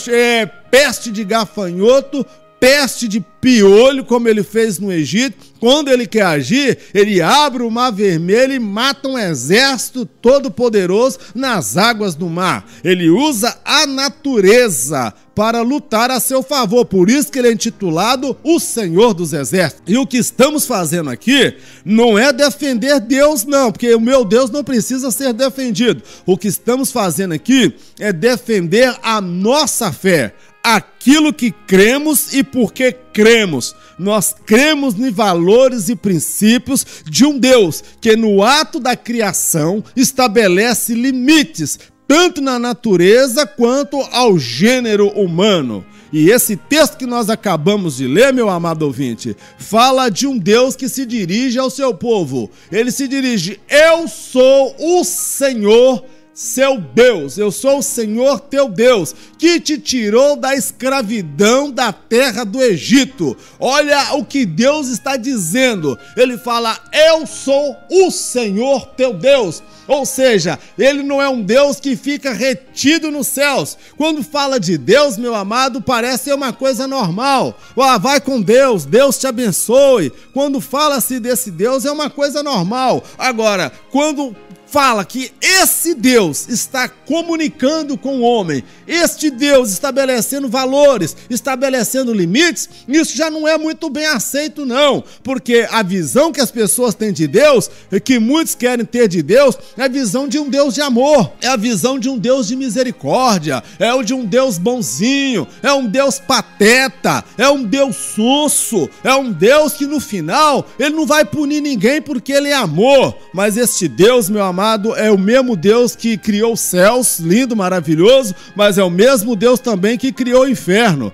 peste de gafanhoto, peste de piolho, como ele fez no Egito. Quando ele quer agir, ele abre o mar vermelho e mata um exército todo poderoso nas águas do mar. Ele usa a natureza para lutar a seu favor. Por isso que ele é intitulado o Senhor dos Exércitos. E o que estamos fazendo aqui não é defender Deus, não, porque o meu Deus não precisa ser defendido. O que estamos fazendo aqui é defender a nossa fé, aquilo que cremos e porque cremos. Nós cremos em valores e princípios de um Deus que no ato da criação estabelece limites, tanto na natureza quanto ao gênero humano. E esse texto que nós acabamos de ler, meu amado ouvinte, fala de um Deus que se dirige ao seu povo. Ele se dirige: eu sou o Senhor seu Deus, eu sou o Senhor teu Deus, que te tirou da escravidão da terra do Egito. Olha o que Deus está dizendo, ele fala, eu sou o Senhor teu Deus. Ou seja, ele não é um Deus que fica retido nos céus. Quando fala de Deus, meu amado, parece ser uma coisa normal. Vai com Deus, Deus te abençoe. Quando fala-se desse Deus, é uma coisa normal. Agora, quando fala que esse Deus está comunicando com o homem, este Deus estabelecendo valores, estabelecendo limites, isso já não é muito bem aceito não, porque a visão que as pessoas têm de Deus, que muitos querem ter de Deus, é a visão de um Deus de amor, é a visão de um Deus de misericórdia, é o de um Deus bonzinho, é um Deus pateta, é um Deus susso, é um Deus que no final, ele não vai punir ninguém porque ele é amor, mas este Deus, meu amado, é o mesmo Deus que criou os céus, lindo, maravilhoso, mas é o mesmo Deus também que criou o inferno.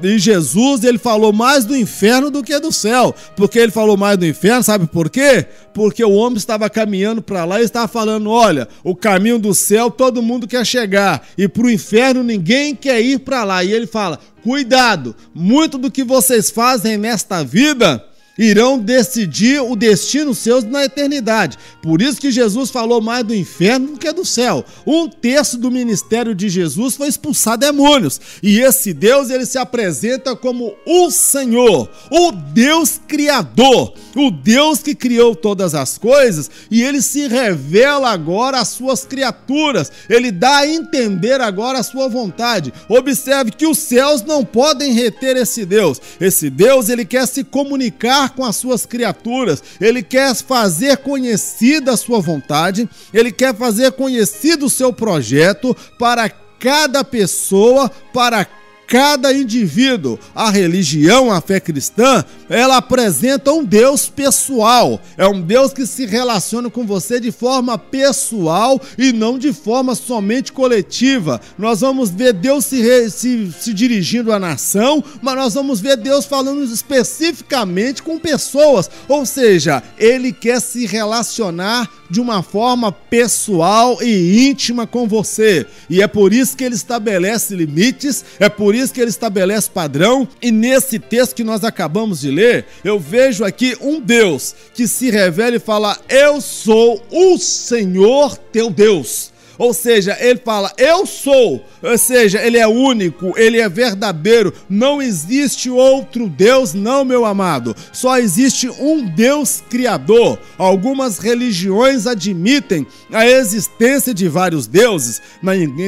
E Jesus, ele falou mais do inferno do que do céu. Porque ele falou mais do inferno, sabe por quê? Porque o homem estava caminhando para lá e estava falando, olha, o caminho do céu todo mundo quer chegar, e para o inferno ninguém quer ir para lá. E ele fala, cuidado, muito do que vocês fazem nesta vida irão decidir o destino seus na eternidade. Por isso que Jesus falou mais do inferno do que do céu. 1/3 do ministério de Jesus foi expulsar demônios. E esse Deus, ele se apresenta como o Senhor, o Deus Criador, o Deus que criou todas as coisas, e ele se revela agora às suas criaturas. Ele dá a entender agora a sua vontade. Observe que os céus não podem reter esse Deus. Esse Deus, ele quer se comunicar com as suas criaturas, ele quer fazer conhecida a sua vontade, ele quer fazer conhecido o seu projeto para cada pessoa, para cada indivíduo. A religião, a fé cristã, ela apresenta um Deus pessoal, é um Deus que se relaciona com você de forma pessoal e não de forma somente coletiva. Nós vamos ver Deus se dirigindo à nação, mas nós vamos ver Deus falando especificamente com pessoas, ou seja, ele quer se relacionar de uma forma pessoal e íntima com você, e é por isso que ele estabelece limites, é por isso que ele estabelece padrão. E nesse texto que nós acabamos de ler, eu vejo aqui um Deus que se revela e fala, eu sou o Senhor teu Deus. Ou seja, ele fala, eu sou, ou seja, ele é único, ele é verdadeiro, não existe outro Deus não, meu amado, só existe um Deus criador. Algumas religiões admitem a existência de vários deuses.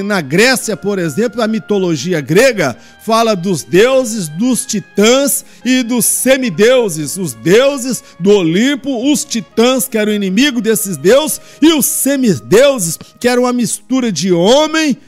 Na Grécia, por exemplo, a mitologia grega fala dos deuses, dos titãs e dos semideuses, os deuses do Olimpo, os titãs que eram inimigo desses deuses e os semideuses que eram a mistura de homem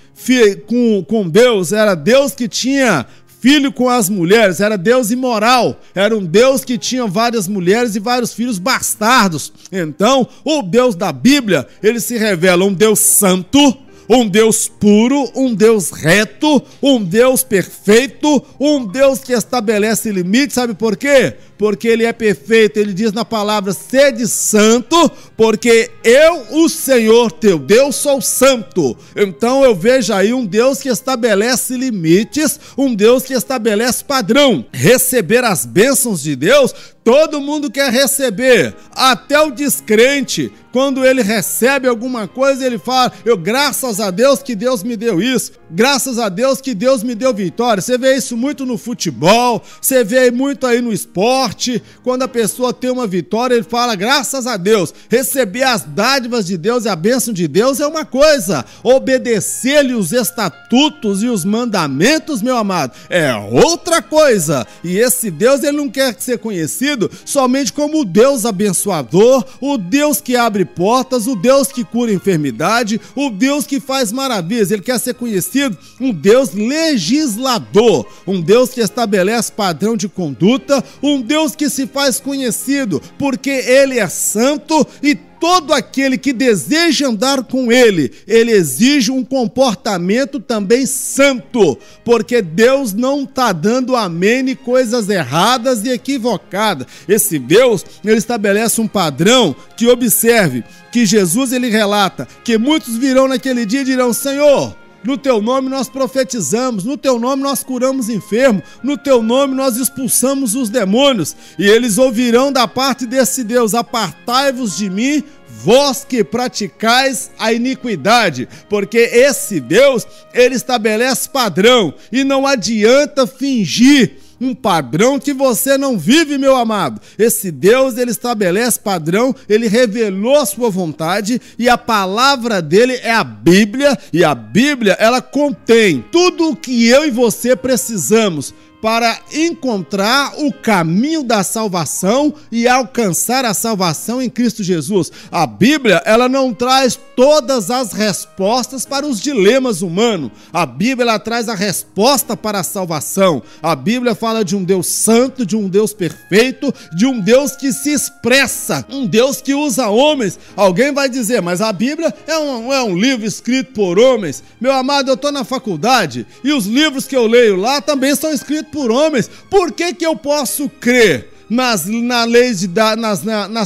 com Deus. Era Deus que tinha filho com as mulheres, era Deus imoral, era um Deus que tinha várias mulheres e vários filhos bastardos. Então, o Deus da Bíblia, ele se revela um Deus santo, um Deus puro, um Deus reto, um Deus perfeito, um Deus que estabelece limites. Sabe por quê? Porque ele é perfeito. Ele diz na palavra, sede santo, porque eu, o Senhor teu Deus, sou santo. Então eu vejo aí um Deus que estabelece limites, um Deus que estabelece padrão. Receber as bênçãos de Deus, todo mundo quer receber, até o descrente. Quando ele recebe alguma coisa, ele fala, graças a Deus que Deus me deu isso, graças a Deus que Deus me deu vitória. Você vê isso muito no futebol, você vê muito aí no esporte. Quando a pessoa tem uma vitória, ele fala, graças a Deus. Receber as dádivas de Deus e a bênção de Deus é uma coisa, obedecer-lhe os estatutos e os mandamentos, meu amado, é outra coisa. E esse Deus, ele não quer ser conhecido somente como o Deus abençoador, o Deus que abre portas, o Deus que cura enfermidade, o Deus que faz maravilhas. Ele quer ser conhecido um Deus legislador, um Deus que estabelece padrão de conduta, um Deus que se faz conhecido porque ele é santo e todo aquele que deseja andar com ele, ele exige um comportamento também santo, porque Deus não está dando amém em coisas erradas e equivocadas. Esse Deus, ele estabelece um padrão que, observe, que Jesus ele relata que muitos virão naquele dia e dirão: Senhor, no teu nome nós profetizamos, no teu nome nós curamos enfermos, no teu nome nós expulsamos os demônios. E eles ouvirão da parte desse Deus: apartai-vos de mim, vós que praticais a iniquidade. Porque esse Deus, ele estabelece padrão e não adianta fingir um padrão que você não vive, meu amado. Esse Deus, ele estabelece padrão, ele revelou a sua vontade e a palavra dele é a Bíblia, e a Bíblia, ela contém tudo o que eu e você precisamos para encontrar o caminho da salvação e alcançar a salvação em Cristo Jesus. A Bíblia, ela não traz todas as respostas para os dilemas humanos. A Bíblia, ela traz a resposta para a salvação. A Bíblia fala de um Deus santo, de um Deus perfeito, de um Deus que se expressa, um Deus que usa homens. Alguém vai dizer: mas a Bíblia é um livro escrito por homens. Meu amado, eu estou na faculdade e os livros que eu leio lá também são escritos por homens. Por que eu posso crer nas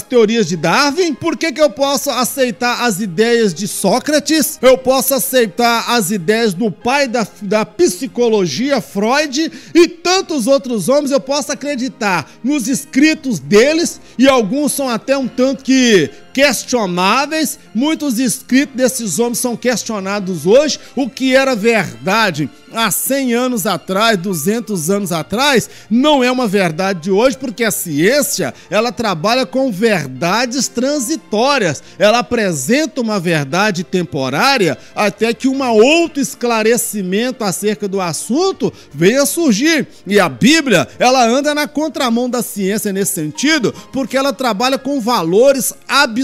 teorias de Darwin? Por que eu posso aceitar as ideias de Sócrates? Eu posso aceitar as ideias do pai da psicologia, Freud, e tantos outros homens. Eu posso acreditar nos escritos deles, e alguns são até um tanto que questionáveis. Muitos escritos desses homens são questionados hoje. O que era verdade há 100 anos atrás, 200 anos atrás, não é uma verdade de hoje, porque a ciência, ela trabalha com verdades transitórias. Ela apresenta uma verdade temporária até que um outro esclarecimento acerca do assunto venha a surgir. E a Bíblia, ela anda na contramão da ciência nesse sentido, porque ela trabalha com valores absolutos,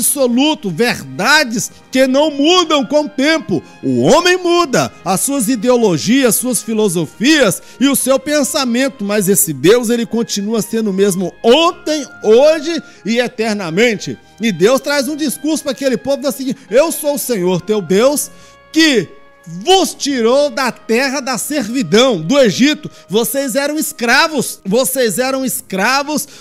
verdades que não mudam com o tempo. O homem muda, as suas ideologias, suas filosofias e o seu pensamento, mas esse Deus, ele continua sendo o mesmo ontem, hoje e eternamente. E Deus traz um discurso para aquele povo assim: eu sou o Senhor teu Deus, que vos tirou da terra da servidão, do Egito. Vocês eram escravos,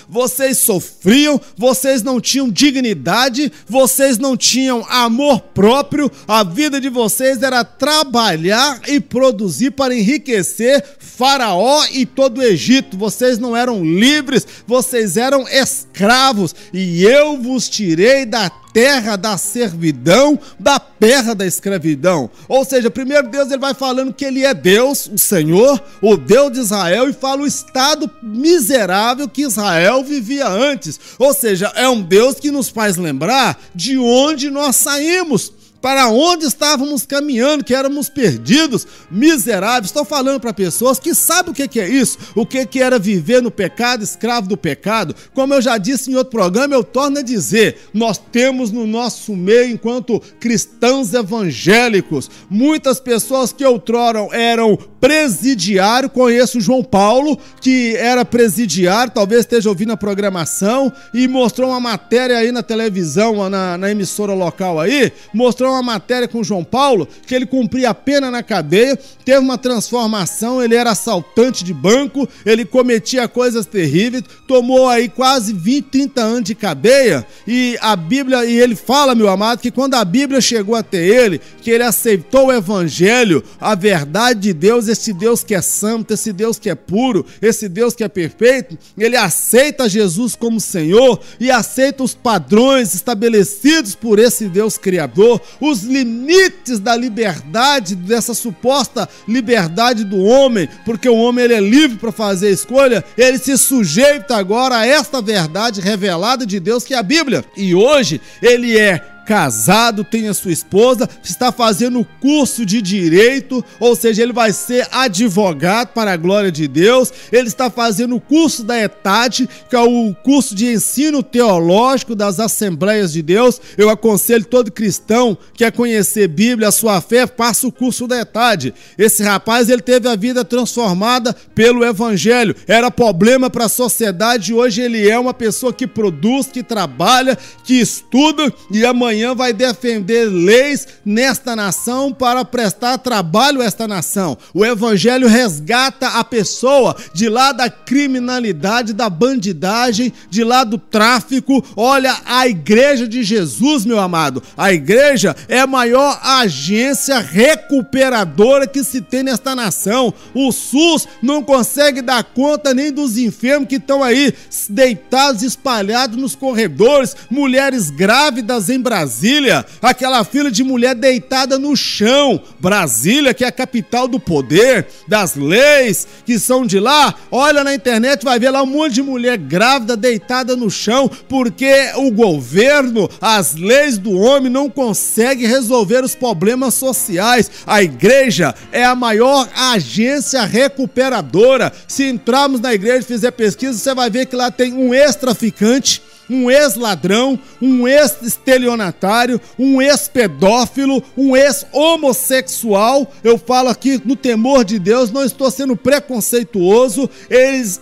vocês sofriam, vocês não tinham dignidade, vocês não tinham amor próprio. A vida de vocês era trabalhar e produzir para enriquecer Faraó e todo o Egito. Vocês não eram livres, vocês eram escravos, e eu vos tirei da terra da servidão, da terra da escravidão. Ou seja, primeiro Deus, ele vai falando que ele é Deus, o Senhor, o Deus de Israel, e fala o estado miserável que Israel vivia antes. Ou seja, é um Deus que nos faz lembrar de onde nós saímos, para onde estávamos caminhando, que éramos perdidos, miseráveis. Estou falando para pessoas que sabem o que é isso, o que era viver no pecado, escravo do pecado. Como eu já disse em outro programa, eu torno a dizer, nós temos no nosso meio, enquanto cristãos evangélicos, muitas pessoas que outrora eram presidiário. Conheço o João Paulo, que era presidiário, talvez esteja ouvindo a programação, e mostrou uma matéria aí na televisão, na emissora local aí, mostrou uma matéria com o João Paulo, que ele cumpria a pena na cadeia, teve uma transformação, ele era assaltante de banco, ele cometia coisas terríveis, tomou aí quase 20, 30 anos de cadeia, e a Bíblia, e ele fala, meu amado, que quando a Bíblia chegou até ele, que ele aceitou o evangelho, a verdade de Deus, esse Deus que é santo, esse Deus que é puro, esse Deus que é perfeito, ele aceita Jesus como Senhor e aceita os padrões estabelecidos por esse Deus criador, os limites da liberdade, dessa suposta liberdade do homem, porque o homem, ele é livre para fazer a escolha. Ele se sujeita agora a esta verdade revelada de Deus, que é a Bíblia, e hoje ele é casado, tem a sua esposa, está fazendo o curso de direito, ou seja, ele vai ser advogado para a glória de Deus. Ele está fazendo o curso da ETAD, que é o curso de ensino teológico das Assembleias de Deus. Eu aconselho todo cristão que quer conhecer Bíblia, a sua fé, faça o curso da ETAD. Esse rapaz, ele teve a vida transformada pelo Evangelho. Era problema para a sociedade, hoje ele é uma pessoa que produz, que trabalha, que estuda e amanhã vai defender leis nesta nação para prestar trabalho a esta nação. O Evangelho resgata a pessoa de lá da criminalidade, da bandidagem, de lá do tráfico. Olha, a Igreja de Jesus, meu amado, a igreja é a maior agência recuperadora que se tem nesta nação. O SUS não consegue dar conta nem dos enfermos que estão aí deitados, espalhados nos corredores, mulheres grávidas em Brasília, aquela fila de mulher deitada no chão. Brasília, que é a capital do poder, das leis que são de lá. Olha na internet, vai ver lá um monte de mulher grávida deitada no chão, porque o governo, as leis do homem não conseguem resolver os problemas sociais. A igreja é a maior agência recuperadora. Se entrarmos na igreja e fizer pesquisa, você vai ver que lá tem um ex-traficante, um ex-ladrão, um ex-estelionatário, um ex-pedófilo, um ex-homossexual. Eu falo aqui no temor de Deus, não estou sendo preconceituoso. Eles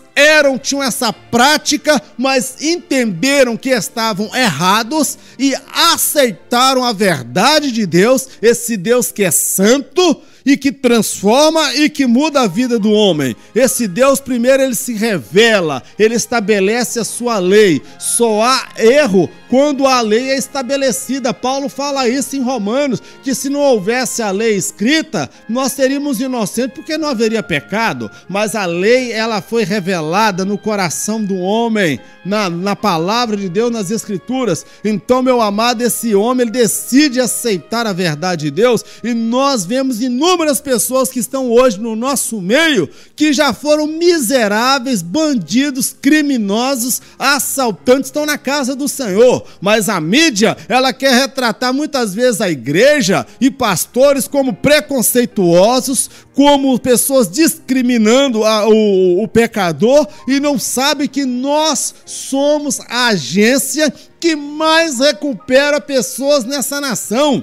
tinham essa prática, mas entenderam que estavam errados e aceitaram a verdade de Deus, esse Deus que é santo e que transforma e que muda a vida do homem. Esse Deus, primeiro, ele se revela, ele estabelece a sua lei. Só há erro quando a lei é estabelecida. Paulo fala isso em Romanos, que se não houvesse a lei escrita, nós seríamos inocentes porque não haveria pecado. Mas a lei, ela foi revelada no coração do homem, na palavra de Deus, nas Escrituras. Então, meu amado, esse homem, ele decide aceitar a verdade de Deus, e nós vemos inúmeras pessoas que estão hoje no nosso meio, que já foram miseráveis, bandidos, criminosos, assaltantes, estão na casa do Senhor. Mas a mídia, ela quer retratar muitas vezes a igreja e pastores como preconceituosos, como pessoas discriminando o pecador, e não sabe que nós somos a agência que mais recupera pessoas nessa nação.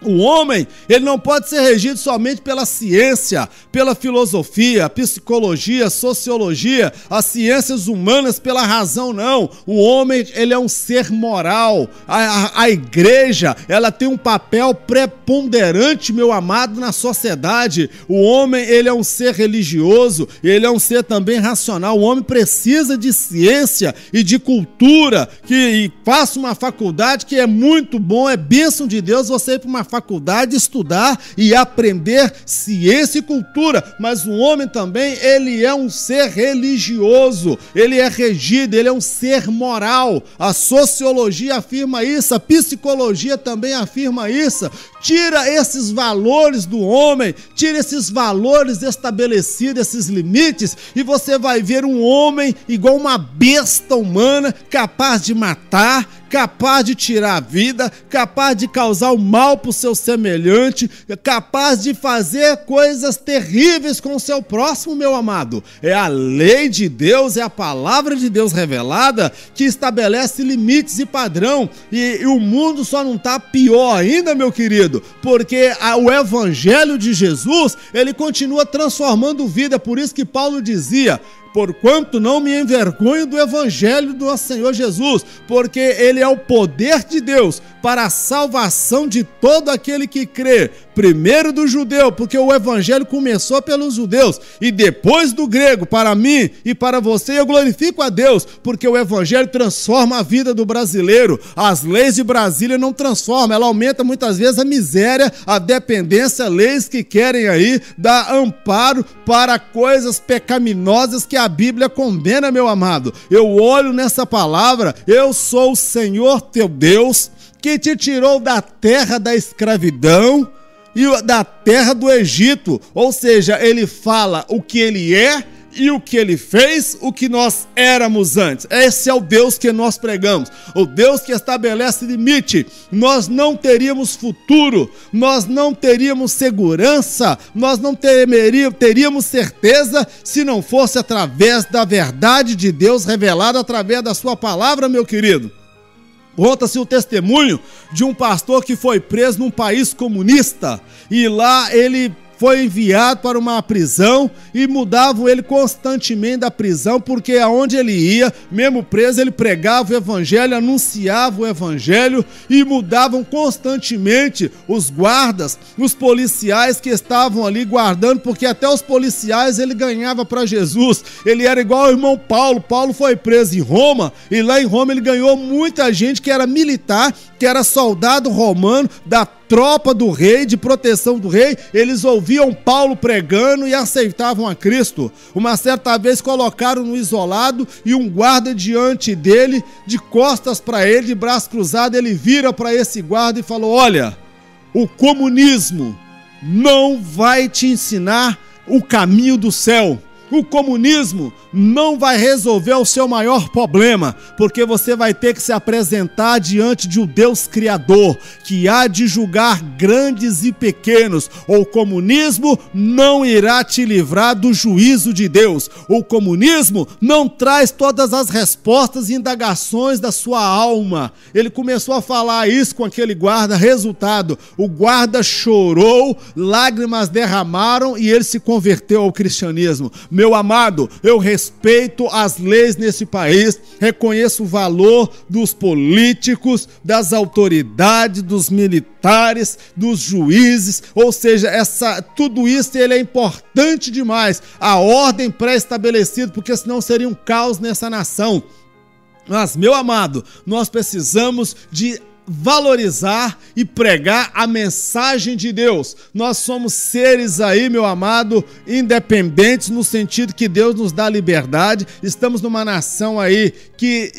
O homem, ele não pode ser regido somente pela ciência, pela filosofia, psicologia, sociologia, as ciências humanas, pela razão, não. O homem, ele é um ser moral. A igreja, ela tem um papel preponderante, meu amado, na sociedade. O homem, ele é um ser religioso, ele é um ser também racional. O homem precisa de ciência e de cultura, e faça uma faculdade, que é muito bom, é bênção de Deus você ir para uma faculdade, estudar e aprender ciência e cultura, mas o homem também, ele é um ser religioso, ele é regido, ele é um ser moral. A sociologia afirma isso, a psicologia também afirma isso. Tira esses valores do homem, tira esses valores estabelecidos, esses limites, e você vai ver um homem igual uma besta humana, capaz de matar, capaz de tirar a vida, capaz de causar o mal para o seu semelhante, capaz de fazer coisas terríveis com o seu próximo, meu amado. É a lei de Deus, é a palavra de Deus revelada que estabelece limites e padrão, e o mundo só não está pior ainda, meu querido, porque o Evangelho de Jesus, ele continua transformando vida. Por isso que Paulo dizia: porquanto não me envergonho do Evangelho do nosso Senhor Jesus, porque ele é o poder de Deus para a salvação de todo aquele que crê, primeiro do judeu, porque o Evangelho começou pelos judeus, e depois do grego, para mim e para você. Eu glorifico a Deus, porque o Evangelho transforma a vida do brasileiro. As leis de Brasília não transformam, ela aumenta muitas vezes a miséria, a dependência, leis que querem aí dar amparo para coisas pecaminosas que a Bíblia condena, meu amado. Eu olho nessa palavra: eu sou o Senhor teu Deus, que te tirou da terra da escravidão e da terra do Egito. Ou seja, ele fala o que ele é e o que ele fez, o que nós éramos antes. Esse é o Deus que nós pregamos, o Deus que estabelece limite. Nós não teríamos futuro, nós não teríamos segurança, nós não teríamos certeza se não fosse através da verdade de Deus revelada através da sua palavra, meu querido. Conta-se o testemunho de um pastor que foi preso num país comunista e lá ele foi enviado para uma prisão e mudavam ele constantemente da prisão, porque aonde ele ia, mesmo preso, ele pregava o evangelho, anunciava o evangelho e mudavam constantemente os guardas, os policiais que estavam ali guardando, porque até os policiais ele ganhava para Jesus. Ele era igual ao irmão Paulo. Paulo foi preso em Roma e lá em Roma ele ganhou muita gente que era militar, que era soldado romano da tropa do rei, de proteção do rei. Eles ouviam Paulo pregando e aceitavam a Cristo. Uma certa vez colocaram no isolado e um guarda diante dele, de costas para ele, de braço cruzado, ele vira para esse guarda e falou: olha, o comunismo não vai te ensinar o caminho do céu. O comunismo não vai resolver o seu maior problema, porque você vai ter que se apresentar diante de um Deus Criador, que há de julgar grandes e pequenos. O comunismo não irá te livrar do juízo de Deus. O comunismo não traz todas as respostas e indagações da sua alma. Ele começou a falar isso com aquele guarda. Resultado, o guarda chorou, lágrimas derramaram e ele se converteu ao cristianismo. Meu amado, eu respeito as leis nesse país, reconheço o valor dos políticos, das autoridades, dos militares, dos juízes, ou seja, tudo isso ele é importante demais, a ordem pré-estabelecida, porque senão seria um caos nessa nação. Mas, meu amado, nós precisamos de valorizar e pregar a mensagem de Deus. Nós somos seres aí, meu amado, independentes, no sentido que Deus nos dá liberdade. Estamos numa nação aí que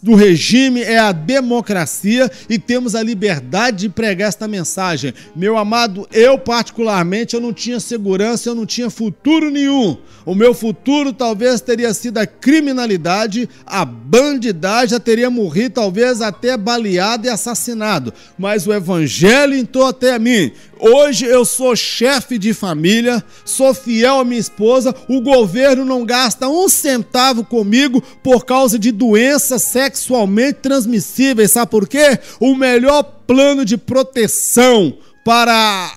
do regime é a democracia e temos a liberdade de pregar esta mensagem. Meu amado, eu particularmente, eu não tinha segurança, eu não tinha futuro nenhum. O meu futuro talvez teria sido a criminalidade, a bandidagem, já teria morrido talvez até baleado e assassinado, mas o evangelho entrou até mim. Hoje eu sou chefe de família, sou fiel à minha esposa, o governo não gasta um centavo comigo por causa de doenças sexualmente transmissíveis. Sabe por quê? O melhor plano de proteção para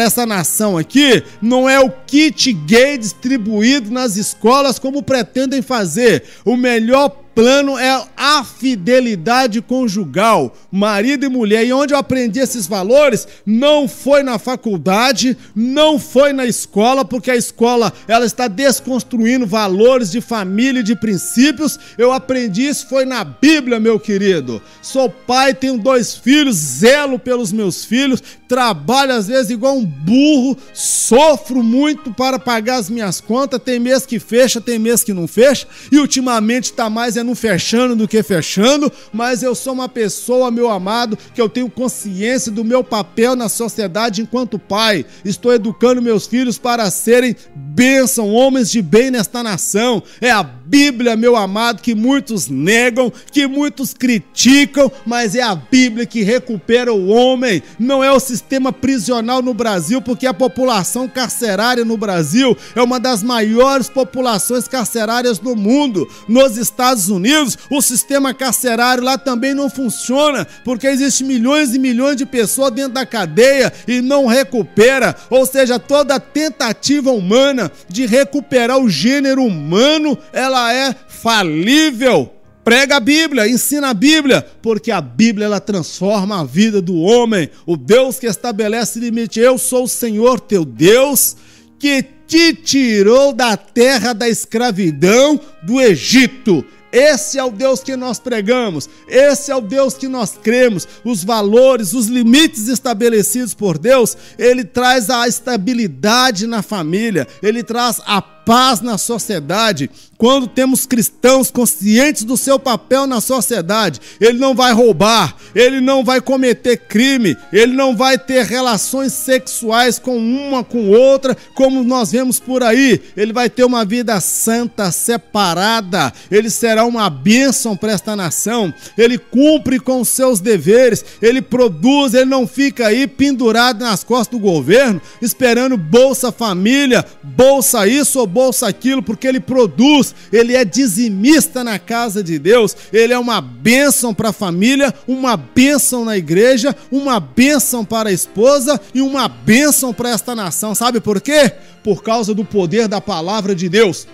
essa nação aqui não é o kit gay distribuído nas escolas como pretendem fazer. O melhor plano é a fidelidade conjugal, marido e mulher. E onde eu aprendi esses valores não foi na faculdade, não foi na escola, porque a escola ela está desconstruindo valores de família e de princípios. Eu aprendi isso foi na Bíblia, meu querido. Sou pai, tenho 2 filhos, zelo pelos meus filhos, trabalho às vezes igual um burro, sofro muito para pagar as minhas contas, tem mês que fecha, tem mês que não fecha, e ultimamente está mais não fechando do que fechando, mas eu sou uma pessoa, meu amado, que eu tenho consciência do meu papel na sociedade enquanto pai. Estou educando meus filhos para serem bênção, homens de bem nesta nação. É a Bíblia, meu amado, que muitos negam, que muitos criticam, mas é a Bíblia que recupera o homem. Não é o sistema prisional no Brasil, porque a população carcerária no Brasil é uma das maiores populações carcerárias do mundo. Nos Estados Unidos, o sistema carcerário lá também não funciona, porque existem milhões e milhões de pessoas dentro da cadeia e não recupera. Ou seja, toda tentativa humana de recuperar o gênero humano, ela é falível. Prega a Bíblia, ensina a Bíblia, porque a Bíblia ela transforma a vida do homem. O Deus que estabelece limite. Eu sou o Senhor teu Deus, que te tirou da terra da escravidão do Egito. Esse é o Deus que nós pregamos, esse é o Deus que nós cremos. Os valores, os limites estabelecidos por Deus, ele traz a estabilidade na família, ele traz a paz na sociedade. Quando temos cristãos conscientes do seu papel na sociedade, ele não vai roubar, ele não vai cometer crime, ele não vai ter relações sexuais com uma com outra, como nós vemos por aí. Ele vai ter uma vida santa, separada, ele será uma bênção para esta nação, ele cumpre com os seus deveres, ele produz, ele não fica aí pendurado nas costas do governo, esperando Bolsa Família, Bolsa isso ou Bolsa aquilo, porque ele produz. Ele é dizimista na casa de Deus, ele é uma bênção para a família, uma bênção na igreja, uma bênção para a esposa e uma bênção para esta nação. Sabe por quê? Por causa do poder da palavra de Deus,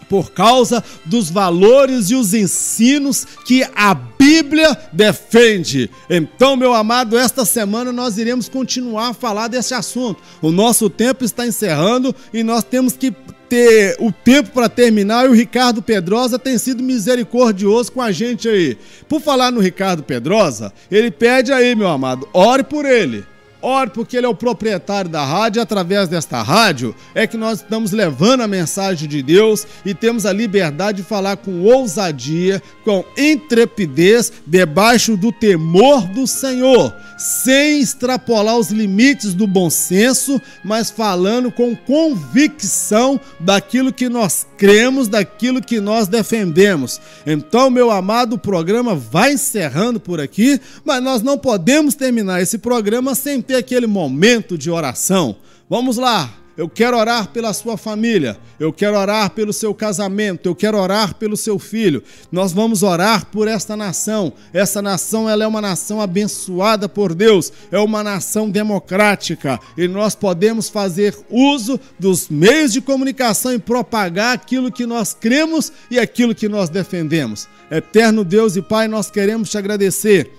por causa dos valores e os ensinos que a Bíblia defende. Então, meu amado, esta semana nós iremos continuar a falar desse assunto. O nosso tempo está encerrando e nós temos que ter o tempo para terminar, e o Ricardo Pedrosa tem sido misericordioso com a gente aí. Por falar no Ricardo Pedrosa, ele pede aí, meu amado, ore por ele. Ore, porque ele é o proprietário da rádio, e através desta rádio é que nós estamos levando a mensagem de Deus e temos a liberdade de falar com ousadia, com intrepidez, debaixo do temor do Senhor, sem extrapolar os limites do bom senso, mas falando com convicção daquilo que nós cremos, daquilo que nós defendemos. Então, meu amado, o programa vai encerrando por aqui, mas nós não podemos terminar esse programa sem ter aquele momento de oração. Vamos lá. Eu quero orar pela sua família, eu quero orar pelo seu casamento, eu quero orar pelo seu filho. Nós vamos orar por esta nação. Essa nação, ela é uma nação abençoada por Deus, é uma nação democrática e nós podemos fazer uso dos meios de comunicação e propagar aquilo que nós cremos e aquilo que nós defendemos. Eterno Deus e Pai, nós queremos te agradecer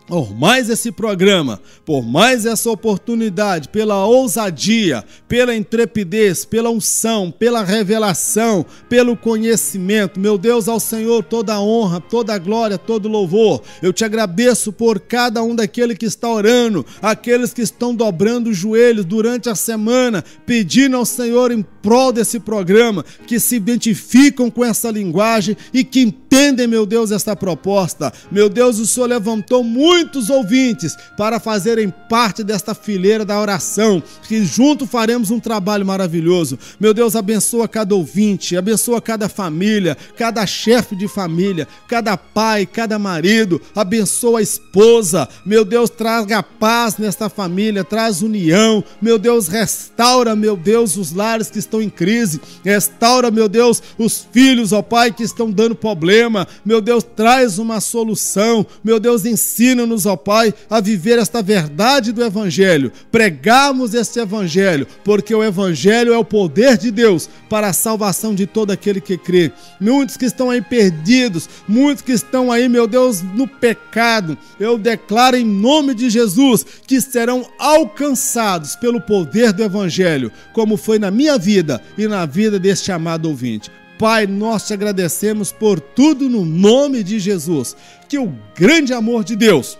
por mais esse programa, por mais essa oportunidade, pela ousadia, pela intrepidez, pela unção, pela revelação, pelo conhecimento. Meu Deus, ao Senhor toda a honra, toda a glória, todo o louvor. Eu te agradeço por cada um daqueles que está orando, aqueles que estão dobrando os joelhos durante a semana, pedindo ao Senhor em prol desse programa, que se identificam com essa linguagem e que entendem, meu Deus, essa proposta. Meu Deus, o Senhor levantou muitos ouvintes para fazerem parte desta fileira da oração, que junto faremos um trabalho maravilhoso. Meu Deus, abençoa cada ouvinte, abençoa cada família, cada chefe de família, cada pai, cada marido, abençoa a esposa. Meu Deus, traga paz nesta família, traz união. Meu Deus, restaura, meu Deus, os lares que estão em crise, restaura, meu Deus, os filhos, ó Pai, que estão dando problema. Meu Deus, traz uma solução. Meu Deus, ensina-nos, ó Pai, a viver esta verdade do Evangelho, pregarmos este Evangelho, porque o Evangelho é o poder de Deus para a salvação de todo aquele que crê. Muitos que estão aí perdidos, muitos que estão aí, meu Deus, no pecado, eu declaro em nome de Jesus que serão alcançados pelo poder do Evangelho, como foi na minha vida e na vida deste amado ouvinte. Pai, nós te agradecemos por tudo no nome de Jesus. Que o grande amor de Deus,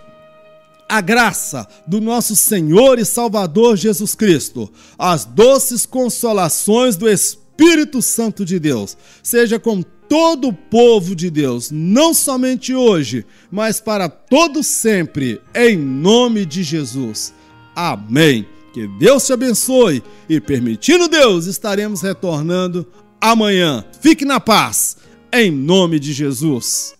a graça do nosso Senhor e Salvador Jesus Cristo, as doces consolações do Espírito Santo de Deus, seja com todo o povo de Deus, não somente hoje, mas para todo sempre, em nome de Jesus. Amém. Que Deus te abençoe e, permitindo Deus, estaremos retornando amanhã. Fique na paz, em nome de Jesus.